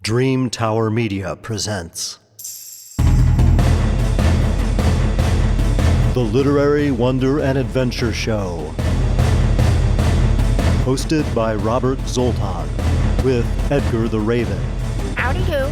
Dream Tower Media presents The Literary Wonder and Adventure Show, hosted by Robert Zoltan, with Edgar the Raven. Howdy do.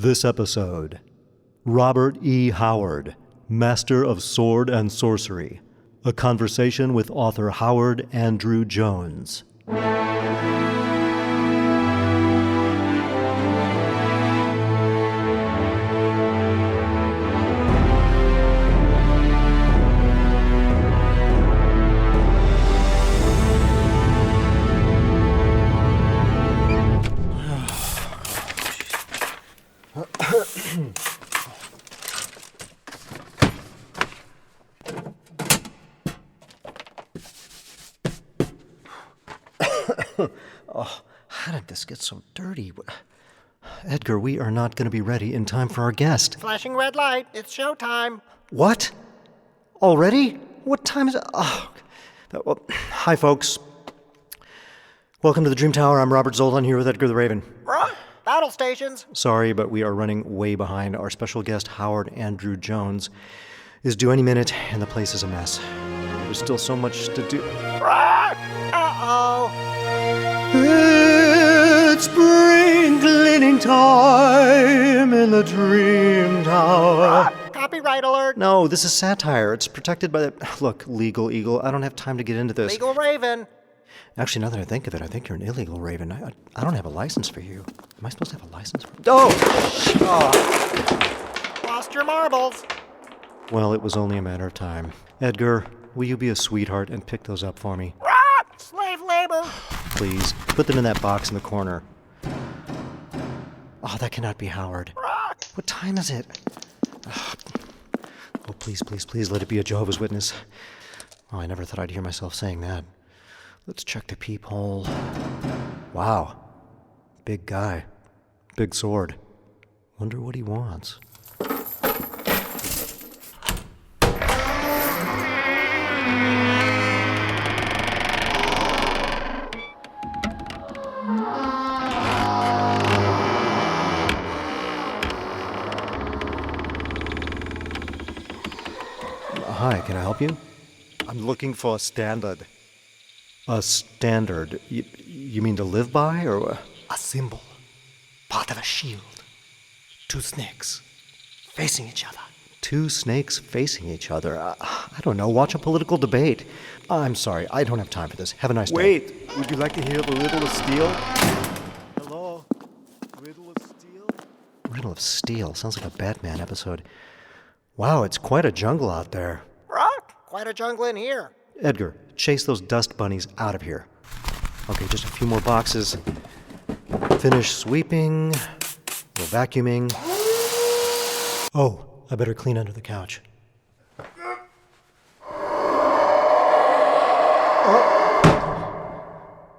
This episode, Robert E. Howard, Master of Sword and Sorcery, a conversation with author Howard Andrew Jones. Oh, how did this get so dirty? Edgar, we are not going to be ready in time for our guest. Flashing red light. It's showtime. What? Already? What time is it? Oh, well, hi, folks. Welcome to the Dream Tower. I'm Robert Zoltan here with Edgar the Raven. Battle stations. Sorry, but we are running way behind. Our special guest, Howard Andrew Jones, is due any minute, and the place is a mess. There's still so much to do. Uh-oh. It's spring cleaning time in the Dream Tower. Copyright alert. No, this is satire. It's protected by the... Look, Legal Eagle, I don't have time to get into this. Legal Raven. Actually, now that I think of it, I think you're an illegal raven. I don't have a license for you. Am I supposed to have a license for... Oh! Lost your marbles. Well, it was only a matter of time. Edgar, will you be a sweetheart and pick those up for me? Slave labor. Please, put them in that box in the corner. Oh, that cannot be Howard. What time is it? Oh, please, please, please let it be a Jehovah's Witness. Oh, I never thought I'd hear myself saying that. Let's check the peephole. Wow. Big guy. Big sword. Wonder what he wants. Hi, can I help you? I'm looking for a standard. A standard? You mean to live by, or... A symbol. Part of a shield. Two snakes. Facing each other. Two snakes facing each other? I don't know. Watch a political debate. I'm sorry. I don't have time for this. Have a nice day. Wait! Would you like to hear the riddle of steel? Hello? Riddle of steel? Riddle of Steel. Sounds like a Batman episode. Wow, it's quite a jungle out there. Quite a jungle in here. Edgar, chase those dust bunnies out of here. Okay, just a few more boxes. Finish sweeping. Or vacuuming. Oh, I better clean under the couch.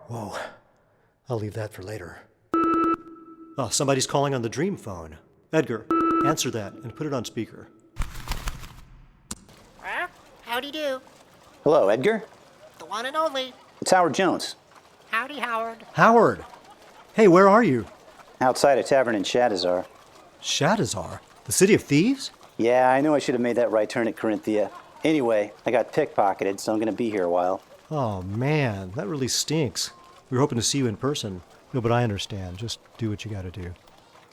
Whoa. I'll leave that for later. Oh, somebody's calling on the dream phone. Edgar, answer that and put it on speaker. Howdy do. Hello, Edgar. The one and only. It's Howard Jones. Howdy, Howard. Howard! Hey, where are you? Outside a tavern in Shadazar. Shadazar? The city of thieves? Yeah, I know I should have made that right turn at Corinthia. Anyway, I got pickpocketed, so I'm going to be here a while. Oh, man, that really stinks. We were hoping to see you in person. No, but I understand. Just do what you gotta do.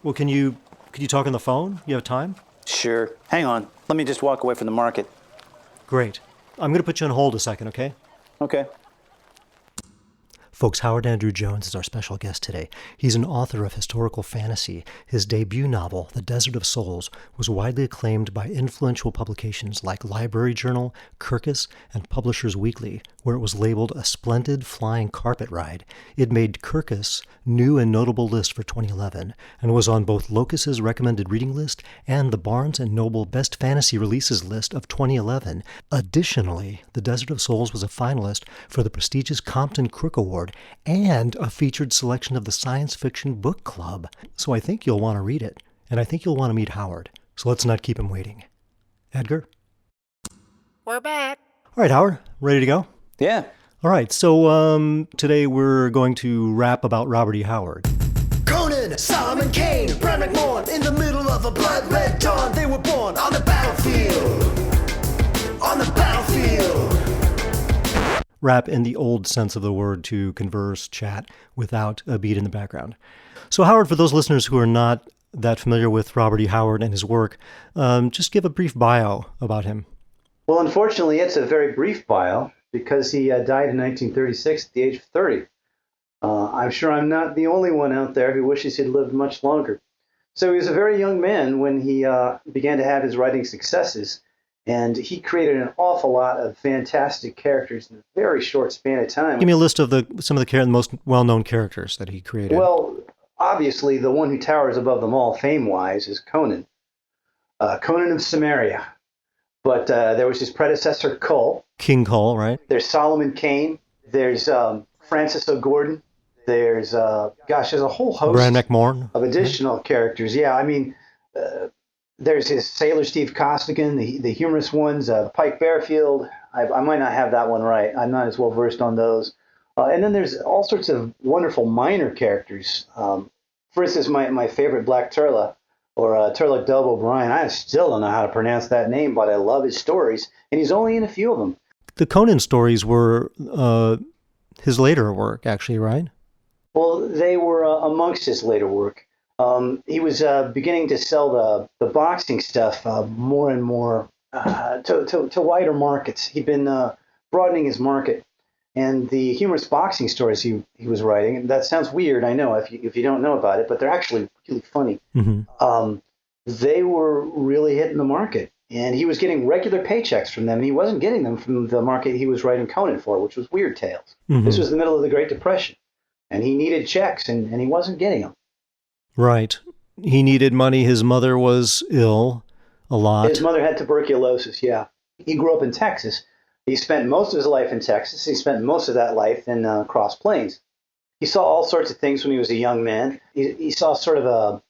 Well, can you talk on the phone? You have time? Sure. Hang on. Let me just walk away from the market. Great. I'm gonna put you on hold a second, okay? Okay. Folks, Howard Andrew Jones is our special guest today. He's an author of historical fantasy. His debut novel, The Desert of Souls, was widely acclaimed by influential publications like Library Journal, Kirkus, and Publishers Weekly, where it was labeled a splendid flying carpet ride. It made Kirkus' new and notable list for 2011 and was on both Locus's recommended reading list and the Barnes & Noble Best Fantasy Releases list of 2011. Additionally, The Desert of Souls was a finalist for the prestigious Compton Crook Award and a featured selection of the Science Fiction Book Club. So I think you'll want to read it, and I think you'll want to meet Howard. So let's not keep him waiting. Edgar? We're back. All right, Howard, ready to go? Yeah. All right, so today we're going to rap about Robert E. Howard. Conan, Solomon Kane, Brad McMorn, in the middle of a blood-red dawn, they were born on the battlefield. On the battlefield. Rap in the old sense of the word, to converse, chat, without a beat in the background. So Howard, for those listeners who are not that familiar with Robert E. Howard and his work, just give a brief bio about him. Well, unfortunately, it's a very brief bio because he died in 1936 at the age of 30. I'm sure I'm not the only one out there who wishes he'd lived much longer. So he was a very young man when he began to have his writing successes. And he created an awful lot of fantastic characters in a very short span of time. Give me a list of some of the most well-known characters that he created. Well, obviously, the one who towers above them all, fame-wise, is Conan. Conan of Samaria. But there was his predecessor, Kull. King Kull, right? There's Solomon Kane. There's Francis O'Gordon. There's, there's a whole host Brad McMorn. of additional characters. Yeah, I mean... there's his Sailor Steve Costigan, the humorous ones, Pike Bearfield. I might not have that one right. I'm not as well versed on those. And then there's all sorts of wonderful minor characters. For instance, my favorite Black Turla, or Turlock Dub O'Brien. I still don't know how to pronounce that name, but I love his stories, and he's only in a few of them. The Conan stories were his later work, actually, right? Well, they were amongst his later work. He was beginning to sell the boxing stuff more and more to wider markets. He'd been broadening his market, and the humorous boxing stories he was writing. And that sounds weird, I know, if you don't know about it, but they're actually really funny. Mm-hmm. They were really hitting the market, and he was getting regular paychecks from them. He wasn't getting them from the market he was writing Conan for, which was Weird Tales. Mm-hmm. This was the middle of the Great Depression, and he needed checks, and he wasn't getting them. Right. He needed money. His mother was ill a lot. His mother had tuberculosis, yeah. He grew up in Texas. He spent most of his life in Texas. He spent most of that life in Cross Plains. He saw all sorts of things when he was a young man. He saw sort of a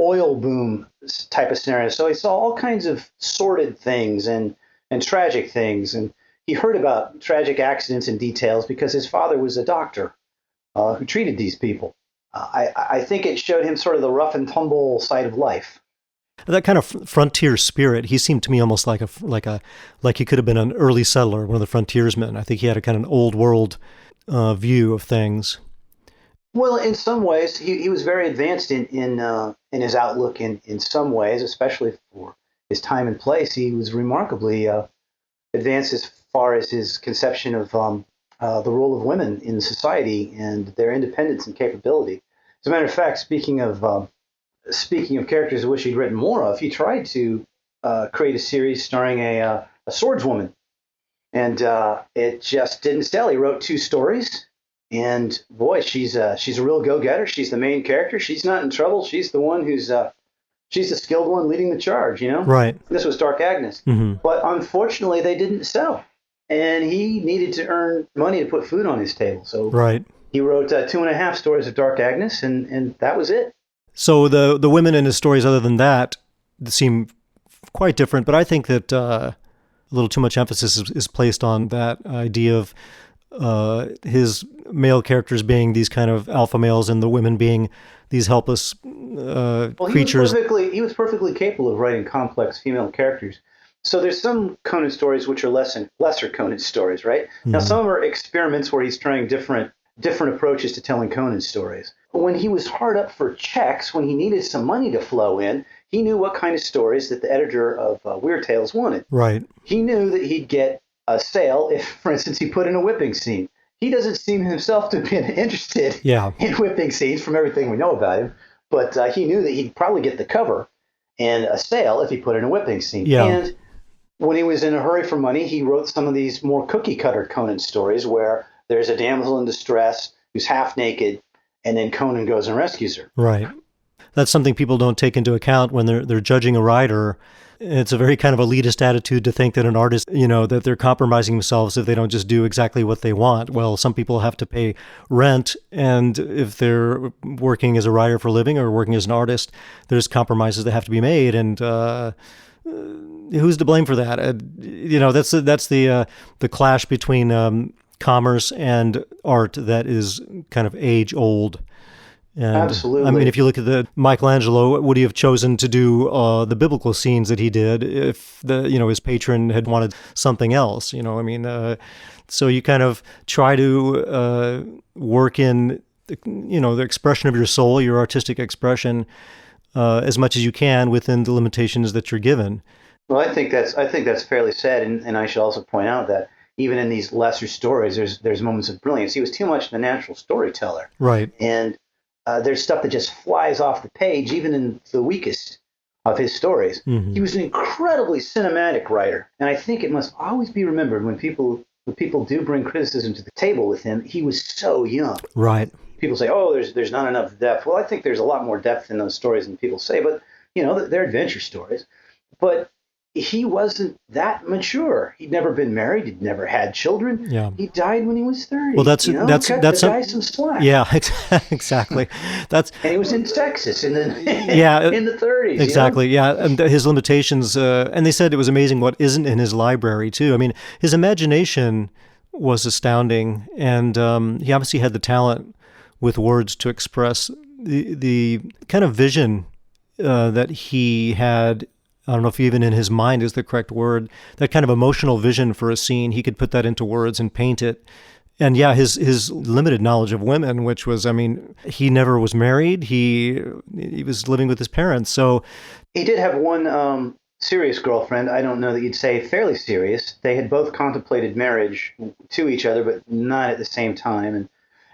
oil boom type of scenario. So he saw all kinds of sordid things and tragic things. And he heard about tragic accidents and details because his father was a doctor who treated these people. I think it showed him sort of the rough and tumble side of life. That kind of frontier spirit, he seemed to me almost like he could have been an early settler, one of the frontiersmen. I think he had a kind of an old world view of things. Well, in some ways, he was very advanced in his outlook. In some ways, especially for his time and place, he was remarkably advanced as far as his conception of the role of women in society and their independence and capability. As a matter of fact, speaking of characters I wish he'd written more of, he tried to create a series starring a swordswoman, and it just didn't sell. He wrote 2 stories, and boy, she's a real go-getter. She's the main character. She's not in trouble. She's the one she's the skilled one leading the charge. You know, right? This was Dark Agnes, mm-hmm. But unfortunately, they didn't sell. And he needed to earn money to put food on his table. So right. He wrote 2.5 stories of Dark Agnes, and that was it. So the women in his stories, other than that, seem quite different. But I think that a little too much emphasis is placed on that idea of his male characters being these kind of alpha males and the women being these helpless creatures. He was perfectly capable of writing complex female characters. So there's some Conan stories which are lesser Conan stories, right? Mm-hmm. Now some are experiments where he's trying different approaches to telling Conan stories. When he was hard up for checks, when he needed some money to flow in, he knew what kind of stories that the editor of Weird Tales wanted. Right. He knew that he'd get a sale if, for instance, he put in a whipping scene. he doesn't seem himself to be interested Yeah. in whipping scenes from everything we know about him. But he knew that he'd probably get the cover and a sale if he put in a whipping scene. Yeah. And when he was in a hurry for money, he wrote some of these more cookie cutter Conan stories where there's a damsel in distress who's half naked, and then Conan goes and rescues her. Right. That's something people don't take into account when they're judging a writer. It's a very kind of elitist attitude to think that an artist, that they're compromising themselves if they don't just do exactly what they want. Well, some people have to pay rent, and if they're working as a writer for a living or working as an artist, there's compromises that have to be made, and who's to blame for that? That's the clash between commerce and art that is kind of age old. And Absolutely. I mean, if you look at the Michelangelo, would he have chosen to do the biblical scenes that he did if his patron had wanted something else? So you kind of try to work in the expression of your soul, your artistic expression, as much as you can within the limitations that you're given. Well, I think that's fairly said, and I should also point out that even in these lesser stories, there's moments of brilliance. He was too much the natural storyteller, right? And there's stuff that just flies off the page, even in the weakest of his stories. Mm-hmm. He was an incredibly cinematic writer, and I think it must always be remembered when people do bring criticism to the table with him. He was so young, right? People say, "Oh, there's not enough depth." Well, I think there's a lot more depth in those stories than people say, but they're adventure stories. But he wasn't that mature. He'd never been married. He'd never had children. Yeah. He died when he was 30. Well, that's cut the guy some slack. Yeah, exactly. And he was in Texas in the in the 30s. Exactly. Yeah, and his limitations. And they said it was amazing what isn't in his library too. I mean, his imagination was astounding, and he obviously had the talent with words to express the kind of vision that he had. I don't know if even in his mind is the correct word, that kind of emotional vision for a scene. He could put that into words and paint it. And yeah, his limited knowledge of women, which was, he never was married. He was living with his parents. So he did have one serious girlfriend. I don't know that you'd say fairly serious. They had both contemplated marriage to each other, but not at the same time.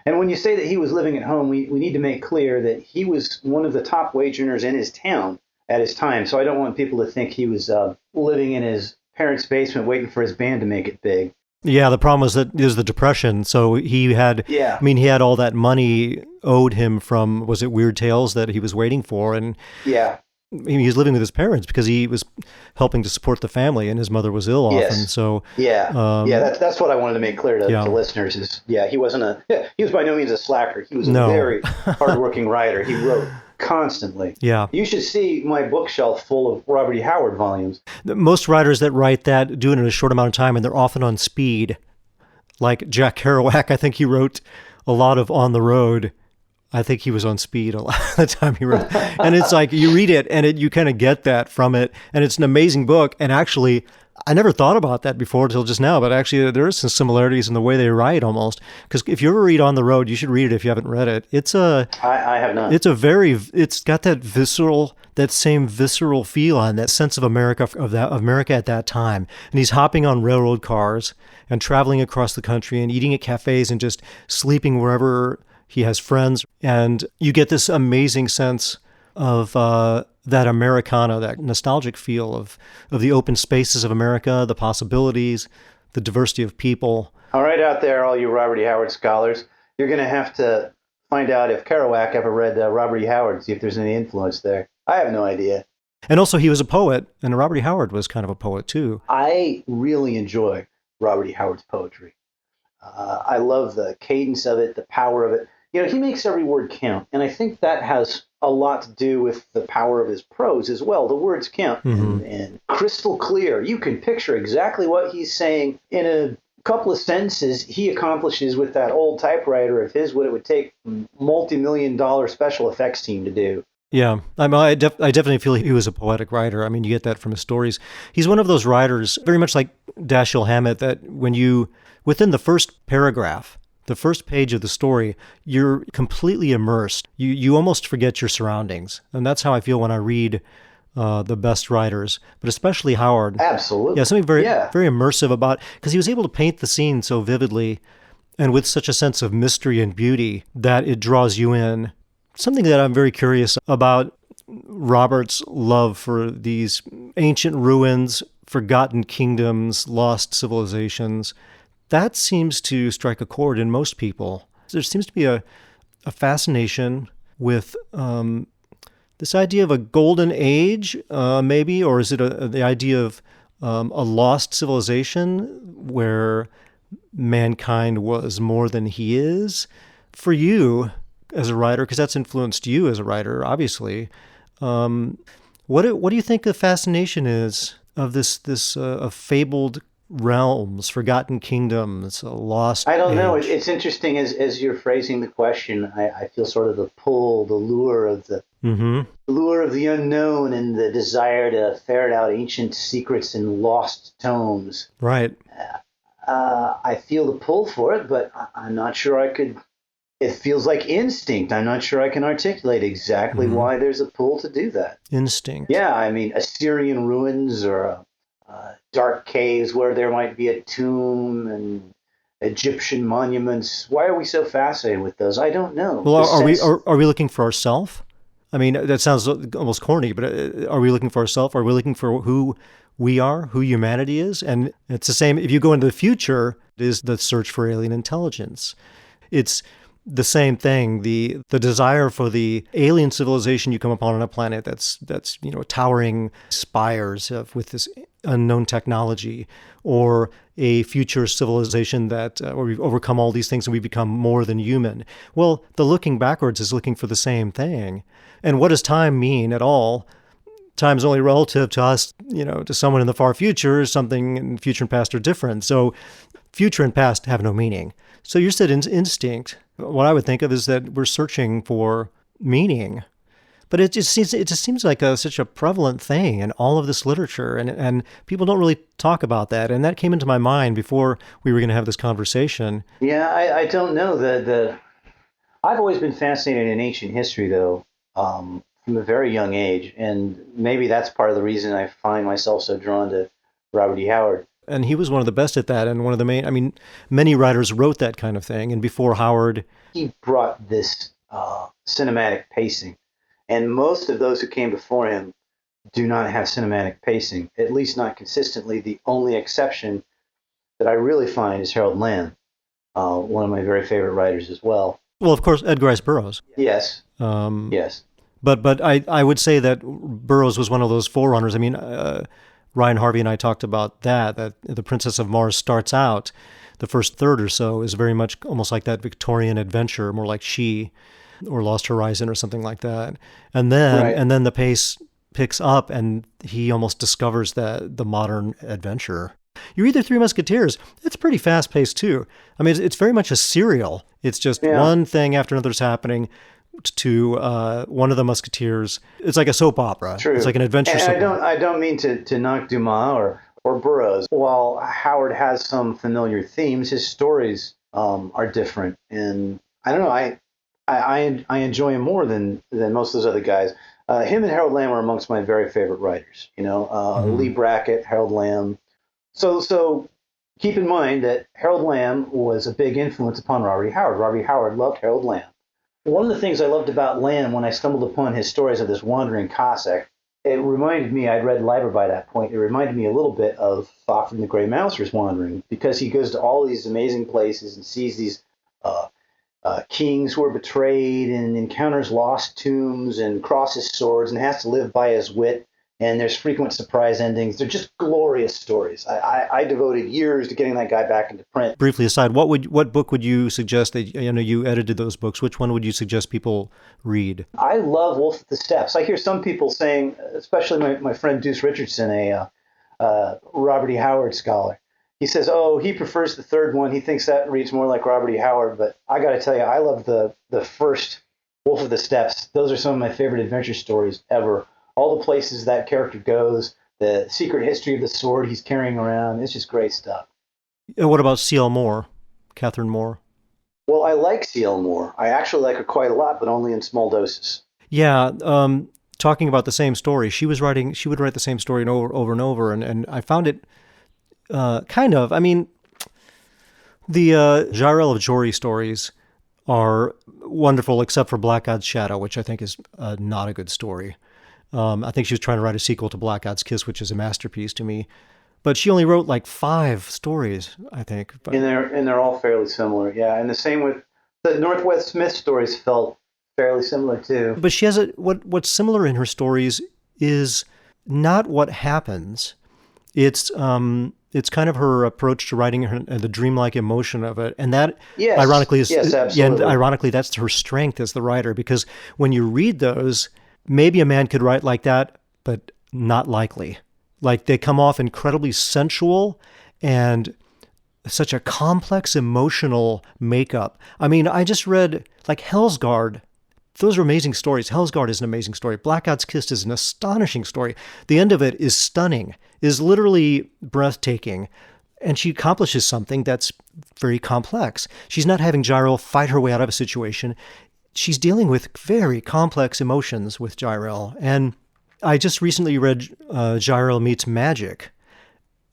And when you say that he was living at home, we need to make clear that he was one of the top wage earners in his town at his time. So I don't want people to think he was living in his parents' basement waiting for his band to make it big. Yeah, the problem was that there's the Depression. So he had, he had all that money owed him from, was it Weird Tales that he was waiting for? And yeah, he was living with his parents because he was helping to support the family, and his mother was ill often. So that's what I wanted to make clear to listeners is, he wasn't he was by no means a slacker. He was a very hardworking writer. He wrote constantly. Yeah. You should see my bookshelf full of Robert E. Howard volumes. Most writers that write that do it in a short amount of time, and they're often on speed. Like Jack Kerouac, I think he wrote a lot of On the Road. I think he was on speed a lot of the time he wrote. And it's like you read it and you kind of get that from it. And it's an amazing book. And actually, I never thought about that before until just now, but actually there are some similarities in the way they write almost. Because if you ever read On the Road, you should read it if you haven't read it. I have not. It's got that same visceral feel on that sense of America, of America at that time. And he's hopping on railroad cars and traveling across the country and eating at cafes and just sleeping wherever he has friends. And you get this amazing sense of that Americana, that nostalgic feel of the open spaces of America, the possibilities, the diversity of people. All right, out there, all you Robert E. Howard scholars, you're going to have to find out if Kerouac ever read Robert E. Howard, see if there's any influence there. I have no idea. And also, he was a poet, and Robert E. Howard was kind of a poet, too. I really enjoy Robert E. Howard's poetry. I love the cadence of it, the power of it. He makes every word count, and I think that has a lot to do with the power of his prose as well. The words count, and crystal clear. You can picture exactly what he's saying in a couple of sentences. He accomplishes with that old typewriter of his what it would take a multi-million-dollar special effects team to do. Yeah, I definitely feel he was a poetic writer. I mean, you get that from his stories. He's one of those writers, very much like Dashiell Hammett, that within the first paragraph, the first page of the story, you're completely immersed. You almost forget your surroundings. And that's how I feel when I read the best writers, but especially Howard. Absolutely. Yeah, something very immersive about, because he was able to paint the scene so vividly. and with such a sense of mystery and beauty that it draws you in. Something that I'm very curious about Robert's love for these ancient ruins, forgotten kingdoms, lost civilizations, that seems to strike a chord in most people. There seems to be a fascination with this idea of a golden age, maybe, or is it the idea of a lost civilization where mankind was more than he is? For you as a writer, because that's influenced you as a writer, obviously, what do you think the fascination is of this of fabled realms, forgotten kingdoms, a lost I don't know. age? It's interesting as you're phrasing the question. I feel sort of the pull, the Mm-hmm. lure of the unknown, and the desire to ferret out ancient secrets and lost tomes. Right. I feel the pull for it, but I'm not sure I could. It feels like instinct. I'm not sure I can articulate exactly why there's a pull to do that. Instinct. Yeah, I mean, Assyrian ruins or dark caves where there might be a tomb and Egyptian monuments. Why are we so fascinated with those? I don't know. Well, The are we sense- are we looking for ourselves? I mean, that sounds almost corny, but are we looking for ourselves? Are we looking for who we are, who humanity is? And it's the same. If you go into the future, it is the search for alien intelligence. It's the same thing. The desire for the alien civilization you come upon on a planet that's towering spires with this unknown technology, or a future civilization that where we've overcome all these things and we become more than human. Well, the looking backwards is looking for the same thing. And what does time mean at all? Time's only relative to us, to someone in the far future. Something in future and past are different. So future and past have no meaning. So you said instinct. What I would think of is that we're searching for meaning. But it just seems like such a prevalent thing in all of this literature, and people don't really talk about that. And that came into my mind before we were going to have this conversation. yeah, I don't know. I've always been fascinated in ancient history, though, from a very young age, and maybe that's part of the reason I find myself so drawn to Robert E. Howard. And he was one of the best at that, and one of the main. I mean, many writers wrote that kind of thing, and before Howard, He brought this cinematic pacing, and most of those who came before him do not have cinematic pacing, at least not consistently. The only exception that I really find is Harold Lamb, one of my very favorite writers as well. well, of course, Edgar Rice Burroughs. Yes, Um, yes. but I would say that Burroughs was one of those forerunners. I mean, Ryan Harvey and I talked about that The Princess of Mars starts out, the first third or so is very much almost like that Victorian adventure, more like She or Lost Horizon or something like that. And then Right. and then the pace picks up and he almost discovers the modern adventure. You read The Three Musketeers, it's pretty fast paced too. I mean, it's very much a serial. It's just Yeah. one thing after another's happening to one of the Musketeers. It's like a soap opera. True. It's like an adventure And soap I don't opera. I don't mean to knock Dumas or Burroughs. While Howard has some familiar themes, his stories are different, and I don't know. I enjoy him more than most of those other guys. Him and Harold Lamb are amongst my very favorite writers. Lee Brackett, Harold Lamb. So keep in mind that Harold Lamb was a big influence upon Robert E. Howard. Robert E. Howard loved Harold Lamb. One of the things I loved about Lamb when I stumbled upon his stories of this wandering Cossack, it reminded me, I'd read Liber by that point, it reminded me a little bit of Fafhrd the Grey Mouser's wandering, because he goes to all these amazing places and sees these kings who are betrayed and encounters lost tombs and crosses swords and has to live by his wit. And there's frequent surprise endings. They're just glorious stories. I devoted years to getting that guy back into print. Briefly aside, what book would you suggest that you edited those books? Which one would you suggest people read? I love Wolf at the Steps. I hear some people saying, especially my friend Deuce Richardson, a Robert E. Howard scholar. He says, oh, he prefers the third one. He thinks that reads more like Robert E. Howard. But I got to tell you, I love the first Wolf of the Steps. Those are some of my favorite adventure stories ever. All the places that character goes, the secret history of the sword he's carrying around. It's just great stuff. What about C.L. Moore, Catherine Moore? Well, I like C.L. Moore. I actually like her quite a lot, but only in small doses. Yeah, talking about the same story. She would write the same story over and over, and I found it kind of. I mean, The Jirel of Jory stories are wonderful, except for Black God's Shadow, which I think is not a good story. I think she was trying to write a sequel to Black God's Kiss, which is a masterpiece to me. But she only wrote like 5 stories, I think. But, And they're all fairly similar, yeah. And the same with the Northwest Smith stories felt fairly similar too. but she has what's similar in her stories is not what happens. It's kind of her approach to writing and the dreamlike emotion of it, and that Yes. ironically is Yes, yeah, absolutely. and ironically that's her strength as the writer, because when you read those, maybe a man could write like that, but not likely. Like they come off incredibly sensual and such a complex emotional makeup. I mean, I just read like Hell's Guard. Those are amazing stories. Hell's Guard is an amazing story. Black God's Kiss is an astonishing story. The end of it is stunning, is literally breathtaking. And she accomplishes something that's very complex. She's not having Jirel fight her way out of a situation. She's dealing with very complex emotions with Jirel. And I just recently read Jirel Meets Magic.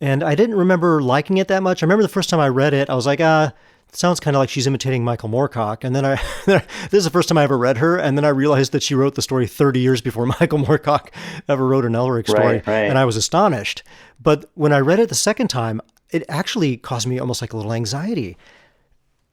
And I didn't remember liking it that much. I remember the first time I read it, I was like, it sounds kind of like she's imitating Michael Moorcock. And then this is the first time I ever read her. And then I realized that she wrote the story 30 years before Michael Moorcock ever wrote an Elric story. Right. And I was astonished. But when I read it the second time, it actually caused me almost like a little anxiety.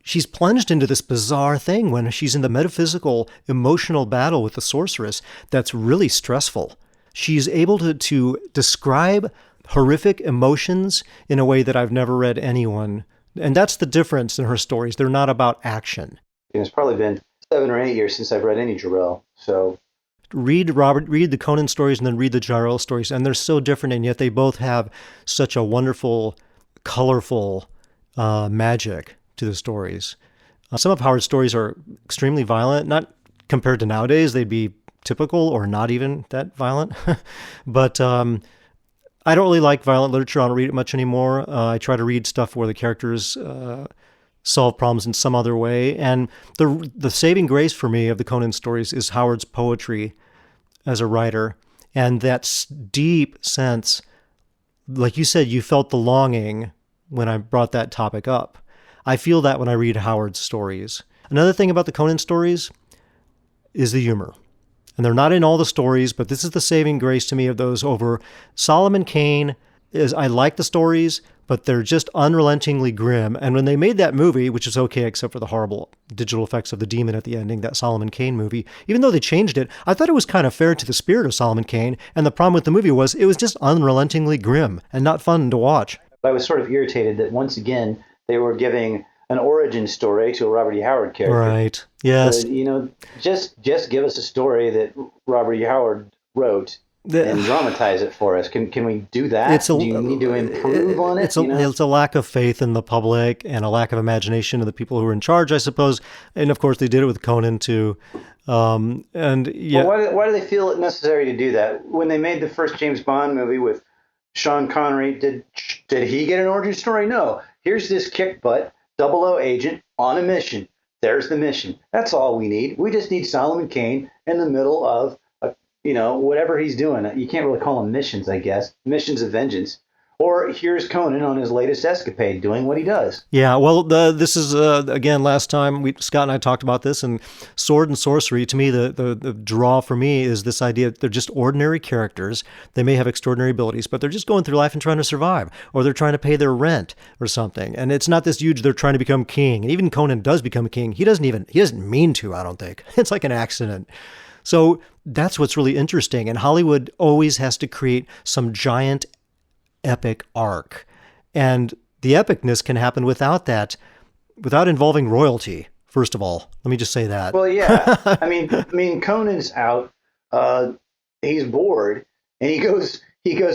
She's plunged into this bizarre thing when she's in the metaphysical, emotional battle with the sorceress that's really stressful. She's able to describe horrific emotions in a way that I've never read anyone. And that's the difference in her stories. They're not about action. It's probably been 7 or 8 years since I've read any Jarrell. So Read the Conan stories and then read the Jirel stories, and they're so different, and yet they both have such a wonderful, colorful magic to the stories. Some of Howard's stories are extremely violent, not compared to nowadays. They'd be typical or not even that violent. But I don't really like violent literature. I don't read it much anymore. I try to read stuff where the characters solve problems in some other way. And the saving grace for me of the Conan stories is Howard's poetry as a writer, and that deep sense, like you said, you felt the longing when I brought that topic up. I feel that when I read Howard's stories. Another thing about the Conan stories is the humor. And they're not in all the stories, but this is the saving grace to me of those over Solomon Kane. I like the stories, but they're just unrelentingly grim. And when they made that movie, which is okay except for the horrible digital effects of the demon at the ending, that Solomon Kane movie, even though they changed it, I thought it was kind of fair to the spirit of Solomon Kane. And the problem with the movie was it was just unrelentingly grim and not fun to watch. I was sort of irritated that once again they were giving an origin story to a Robert E. Howard character. Right. Yes. Just give us a story that Robert E. Howard wrote and dramatize it for us. Can we do that? Do you need to improve on it? It's a lack of faith in the public and a lack of imagination of the people who are in charge, I suppose. And of course, they did it with Conan too. And yeah, well, why do they feel it necessary to do that? When they made the first James Bond movie with Sean Connery, did he get an origin story? No. Here's this kick butt 00 agent on a mission. There's the mission. That's all we need. We just need Solomon Kane in the middle of whatever he's doing. You can't really call them missions, I guess. Missions of vengeance. Or here's Conan on his latest escapade doing what he does. Yeah, well, this is, again, last time Scott and I talked about this, and Sword and Sorcery, to me, the draw for me is this idea that they're just ordinary characters. They may have extraordinary abilities, but they're just going through life and trying to survive, or they're trying to pay their rent or something. And it's not this huge, they're trying to become king. And even Conan does become a king. He doesn't mean to, I don't think. It's like an accident. So that's what's really interesting. And Hollywood always has to create some giant epic arc. And the epicness can happen without involving royalty, first of all. Let me just say that. Well, yeah. I mean, Conan's out. He's bored, and he goes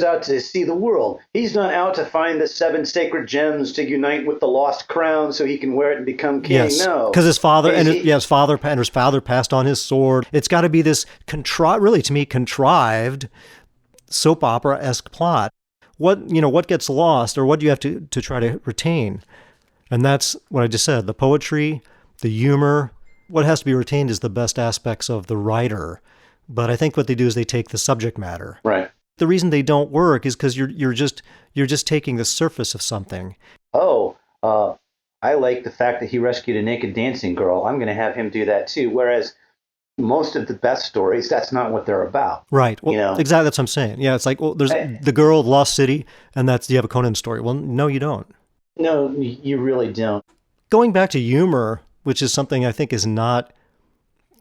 out to see the world. He's not out to find the 7 sacred gems to unite with the lost crown so he can wear it and become king. Yes, no, because his father his father passed on his sword. It's got to be this contrived soap opera-esque plot. What gets lost, or what do you have to try to retain? And that's what I just said, the poetry, the humor. What has to be retained is the best aspects of the writer. But I think what they do is they take the subject matter. Right. The reason they don't work is because you're just taking the surface of something. I like the fact that he rescued a naked dancing girl. I'm going to have him do that too. Whereas most of the best stories, that's not what they're about. Right. You Well, know, exactly. That's what I'm saying. Yeah, it's like, well, there's I, the girl, Lost City, and that's you have a Conan story. Well, no, you don't. no, you really don't. Going back to humor, which is something I think is not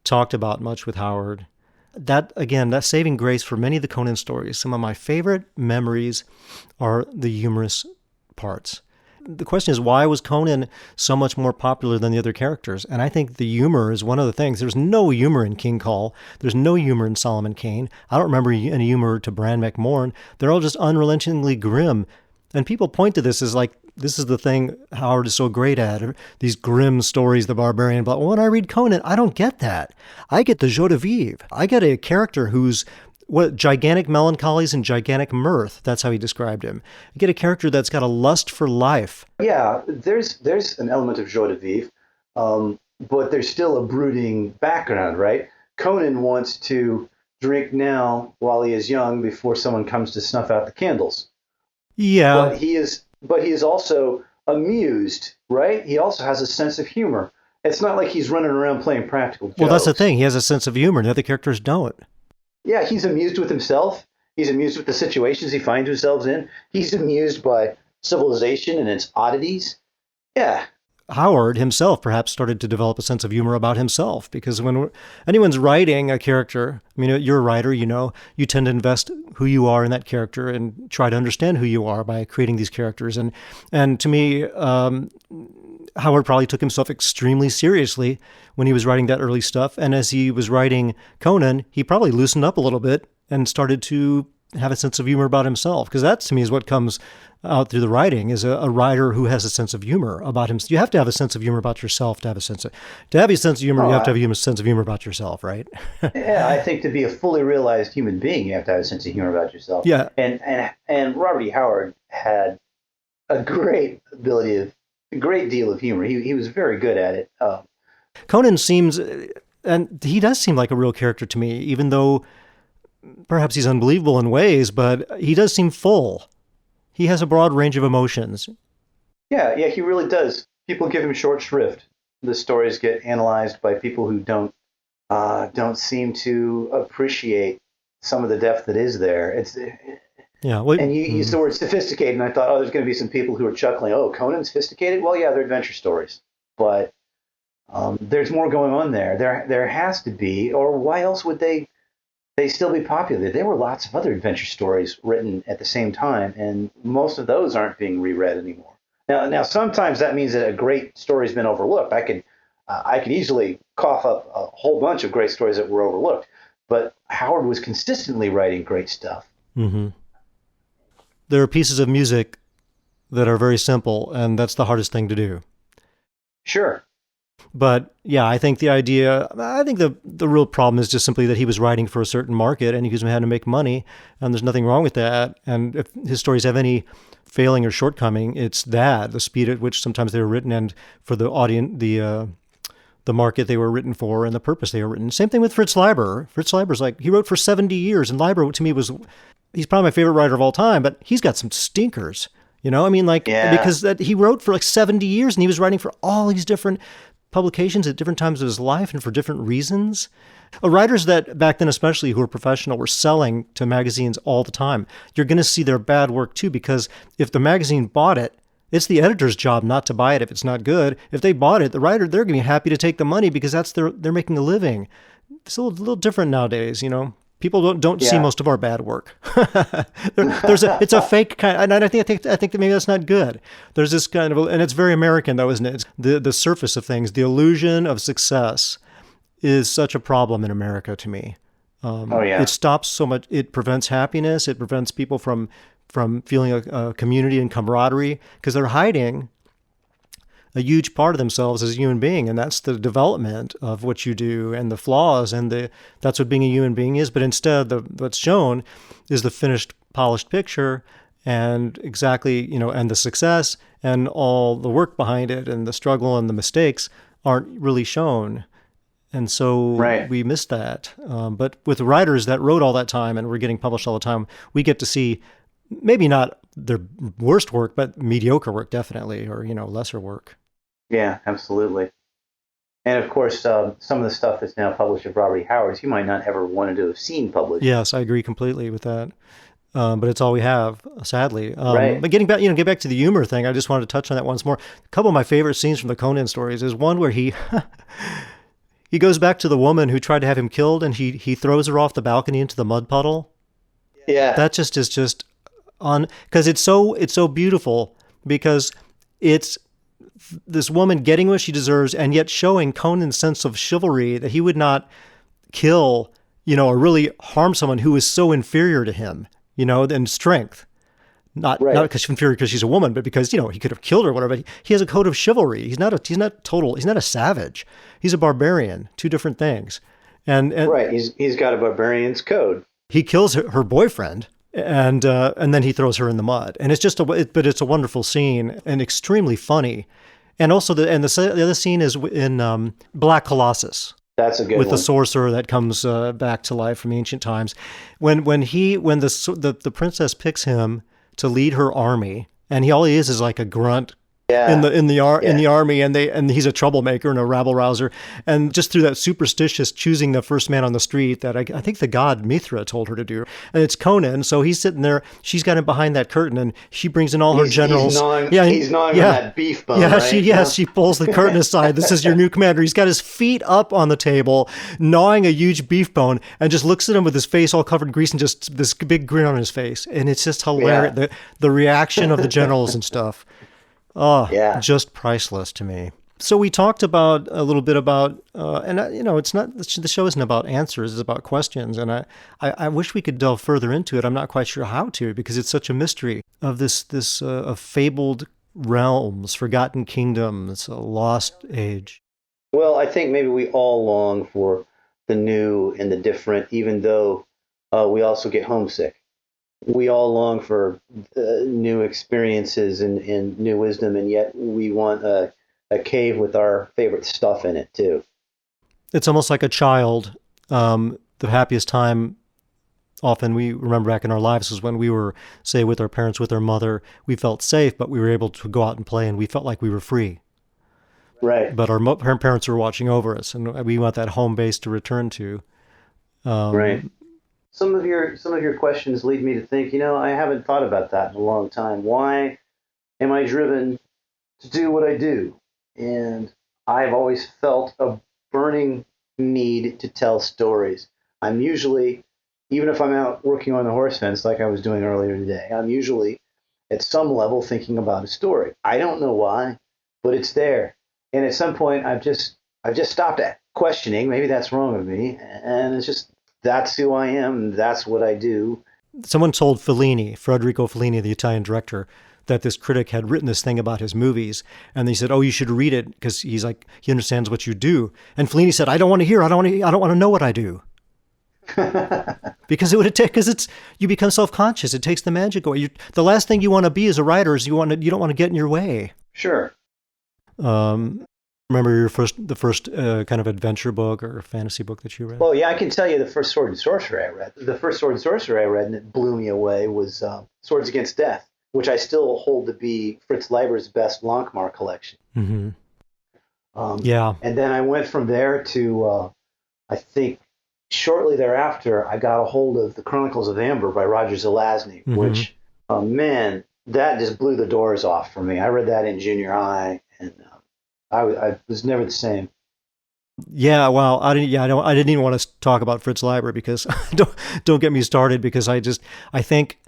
talked about much with Howard. That again, that saving grace for many of the Conan stories. Some of my favorite memories are the humorous parts. The question is, why was Conan so much more popular than the other characters? And I think the humor is one of the things. There's no humor in King Cole. There's no humor in Solomon Kane. I don't remember any humor to Bran McMorn. They're all just unrelentingly grim. And people point to this as like, this is the thing Howard is so great at, these grim stories, the barbarian. But when I read Conan, I don't get that. I get the joie de vivre. I get a character who's what gigantic melancholies and gigantic mirth. That's how he described him. I get a character that's got a lust for life. Yeah, there's an element of joie de vivre, but there's still a brooding background, right? Conan wants to drink now while he is young before someone comes to snuff out the candles. Yeah. But he is also amused, right? He also has a sense of humor. It's not like he's running around playing practical jokes. Well, that's the thing. He has a sense of humor. The other characters don't. Yeah, he's amused with himself. He's amused with the situations he finds himself in. He's amused by civilization and its oddities. Yeah. Howard himself perhaps started to develop a sense of humor about himself because when anyone's writing a character, I mean, you're a writer, you tend to invest who you are in that character and try to understand who you are by creating these characters. And to me, Howard probably took himself extremely seriously when he was writing that early stuff. And as he was writing Conan, he probably loosened up a little bit and started to have a sense of humor about himself. Because that, to me, is what comes out through the writing, is a writer who has a sense of humor about himself. You have to have a sense of humor about yourself to have a sense of humor. You have to have a sense of humor about yourself, right? Yeah, I think to be a fully realized human being, you have to have a sense of humor about yourself. Yeah. And Robert E. Howard had a great a great deal of humor. He was very good at it. Conan seems, and he does seem like a real character to me, even though perhaps he's unbelievable in ways, but he does seem full. He has a broad range of emotions. Yeah, he really does. People give him short shrift. The stories get analyzed by people who don't seem to appreciate some of the depth that is there. Yeah, well, and you used the word sophisticated, and I thought, oh, there's going to be some people who are chuckling. Oh, Conan's sophisticated? Well, yeah, they're adventure stories, but there's more going on there. There has to be, or why else would they still be popular? There were lots of other adventure stories written at the same time, and most of those aren't being reread anymore. Now, sometimes that means that a great story's been overlooked. I could easily cough up a whole bunch of great stories that were overlooked, but Howard was consistently writing great stuff. Mm-hmm. There are pieces of music that are very simple, and that's the hardest thing to do. Sure. But yeah, I think the real problem is just simply that he was writing for a certain market and he was having to make money, and there's nothing wrong with that. And if his stories have any failing or shortcoming, it's the speed at which sometimes they were written and for the audience, the market they were written for and the purpose they were written. Same thing with Fritz Leiber. Fritz Leiber's like, he wrote for 70 years, and Leiber to me he's probably my favorite writer of all time, but he's got some stinkers. Because he wrote for like 70 years and he was writing for all these different publications at different times of his life and for different reasons. Writers that back then, especially who were professional, were selling to magazines all the time. You're going to see their bad work too, because if the magazine bought it, it's the editor's job not to buy it if it's not good. If they bought it, the writer, they're going to be happy to take the money because they're making a living. It's a little different nowadays, People don't see most of our bad work. It's a fake kind, and I think that maybe that's not good. There's this kind of, and it's very American though, isn't it? It's the surface of things, the illusion of success is such a problem in America to me. It stops so much. It prevents happiness. It prevents people from feeling a community and camaraderie because they're hiding a huge part of themselves as a human being, and that's the development of what you do and the flaws, and that's what being a human being is. But instead, what's shown is the finished, polished picture, and exactly, and the success and all the work behind it, and the struggle and the mistakes aren't really shown, and so we miss that. But with the writers that wrote all that time and were getting published all the time, we get to see maybe not their worst work, but mediocre work definitely, or lesser work. Yeah, absolutely. And of course, some of the stuff that's now published of Robert E. Howard's, you might not ever wanted to have seen published. Yes, I agree completely with that. But it's all we have, sadly. Right. But getting back, get back to the humor thing. I just wanted to touch on that once more. A couple of my favorite scenes from the Conan stories is one where he he goes back to the woman who tried to have him killed, and he throws her off the balcony into the mud puddle. Yeah. That just is just on because it's so beautiful because it's this woman getting what she deserves and yet showing Conan's sense of chivalry that he would not kill, or really harm someone who is so inferior to him, in strength. Not Right. because she's inferior because she's a woman, but because he could have killed her or whatever. But he has a code of chivalry. He's not a savage. He's a barbarian. Two different things. And Right. He's got a barbarian's code. he kills her boyfriend, and then he throws her in the mud. And it's just but it's a wonderful scene and extremely funny. And also the other scene is in Black Colossus That's a good with one. the sorcerer that comes back to life from ancient times. When the princess picks him to lead her army, and all he is like a grunt Yeah. in the Yeah. army, and he's a troublemaker and a rabble rouser, and just through that superstitious choosing the first man on the street that I think the god Mithra told her to do, and it's Conan. So he's sitting there, she's got him behind that curtain, and she brings in all her generals. He's gnawing on that beef bone. Yeah, right? she pulls the curtain aside. This is your new commander. He's got his feet up on the table, gnawing a huge beef bone, and just looks at him with his face all covered in grease and just this big grin on his face. And it's just hilarious. Yeah. The reaction of the generals and stuff. Oh, Yeah. just priceless to me. So we talked about a little bit about, it's not the show isn't about answers; it's about questions. And I wish we could delve further into it. I'm not quite sure how to because it's such a mystery of this of fabled realms, forgotten kingdoms, a lost age. Well, I think maybe we all long for the new and the different, even though we also get homesick. We all long for new experiences and new wisdom, and yet we want a cave with our favorite stuff in it too. It's almost like a child. The happiest time often we remember back in our lives was when we were, say, with our parents, with our mother. We felt safe, but we were able to go out and play, and we felt like we were free. Right. But our parents were watching over us, and we want that home base to return to. Right. Some of your questions lead me to think, I haven't thought about that in a long time. Why am I driven to do what I do? And I've always felt a burning need to tell stories. I'm usually, even if I'm out working on the horse fence like I was doing earlier today, I'm usually at some level thinking about a story. I don't know why, but it's there. And at some point I've just stopped questioning. Maybe that's wrong of me. And it's just that's who I am. That's what I do. Someone told Federico Fellini, the Italian director, that this critic had written this thing about his movies, and they said, "Oh, you should read it because he understands what you do." And Fellini said, "I don't want to hear. I don't want to know what I do." Because you become self-conscious. It takes the magic away. The last thing you want to be as a writer is you don't want to get in your way. Sure. Remember the first kind of adventure book or fantasy book that you read? Well, yeah, I can tell you the first Sword and Sorcery I read. The first Sword and Sorcery I read, and it blew me away, was Swords Against Death, which I still hold to be Fritz Leiber's best Lankmar collection. Mm-hmm. Yeah. And then I went from there to, I think, shortly thereafter, I got a hold of the Chronicles of Amber by Roger Zelazny, which, man, that just blew the doors off for me. I read that in junior high, and I was never the same. Yeah, well, I didn't even want to talk about Fritz Leiber because don't get me started because I think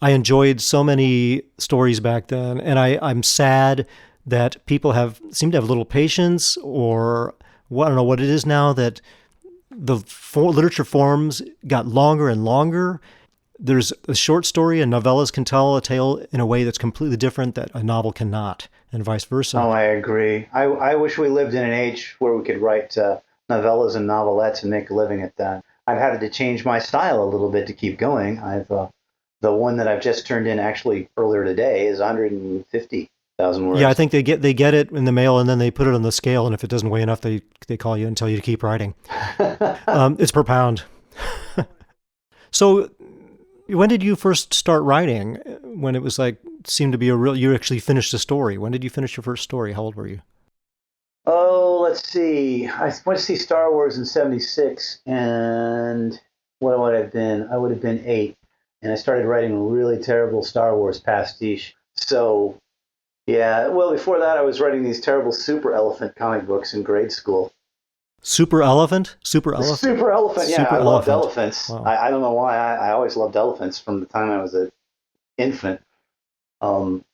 I enjoyed so many stories back then, and I'm sad that people seem to have little patience, or I don't know what it is now, that the literature forms got longer and longer. There's a short story, and novellas can tell a tale in a way that's completely different that a novel cannot, and vice versa. Oh, I agree. I wish we lived in an age where we could write novellas and novelettes and make a living at that. I've had to change my style a little bit to keep going. The one that I've just turned in actually earlier today is 150,000 words. Yeah, I think they get it in the mail, and then they put it on the scale, and if it doesn't weigh enough, they call you and tell you to keep writing. It's per pound. So, when did you first start writing? When it was seemed to be you actually finished a story. When did you finish your first story? How old were you? Oh, let's see. I went to see Star Wars in '76, and what would I have been? I would have been 8, and I started writing a really terrible Star Wars pastiche. So, yeah. Well, before that, I was writing these terrible Super Elephant comic books in grade school. Super elephant? Super The elephant? Super Elephant. Yeah, Super I loved elephant. elephants. Wow. I don't know why. I always loved elephants from the time I was an infant.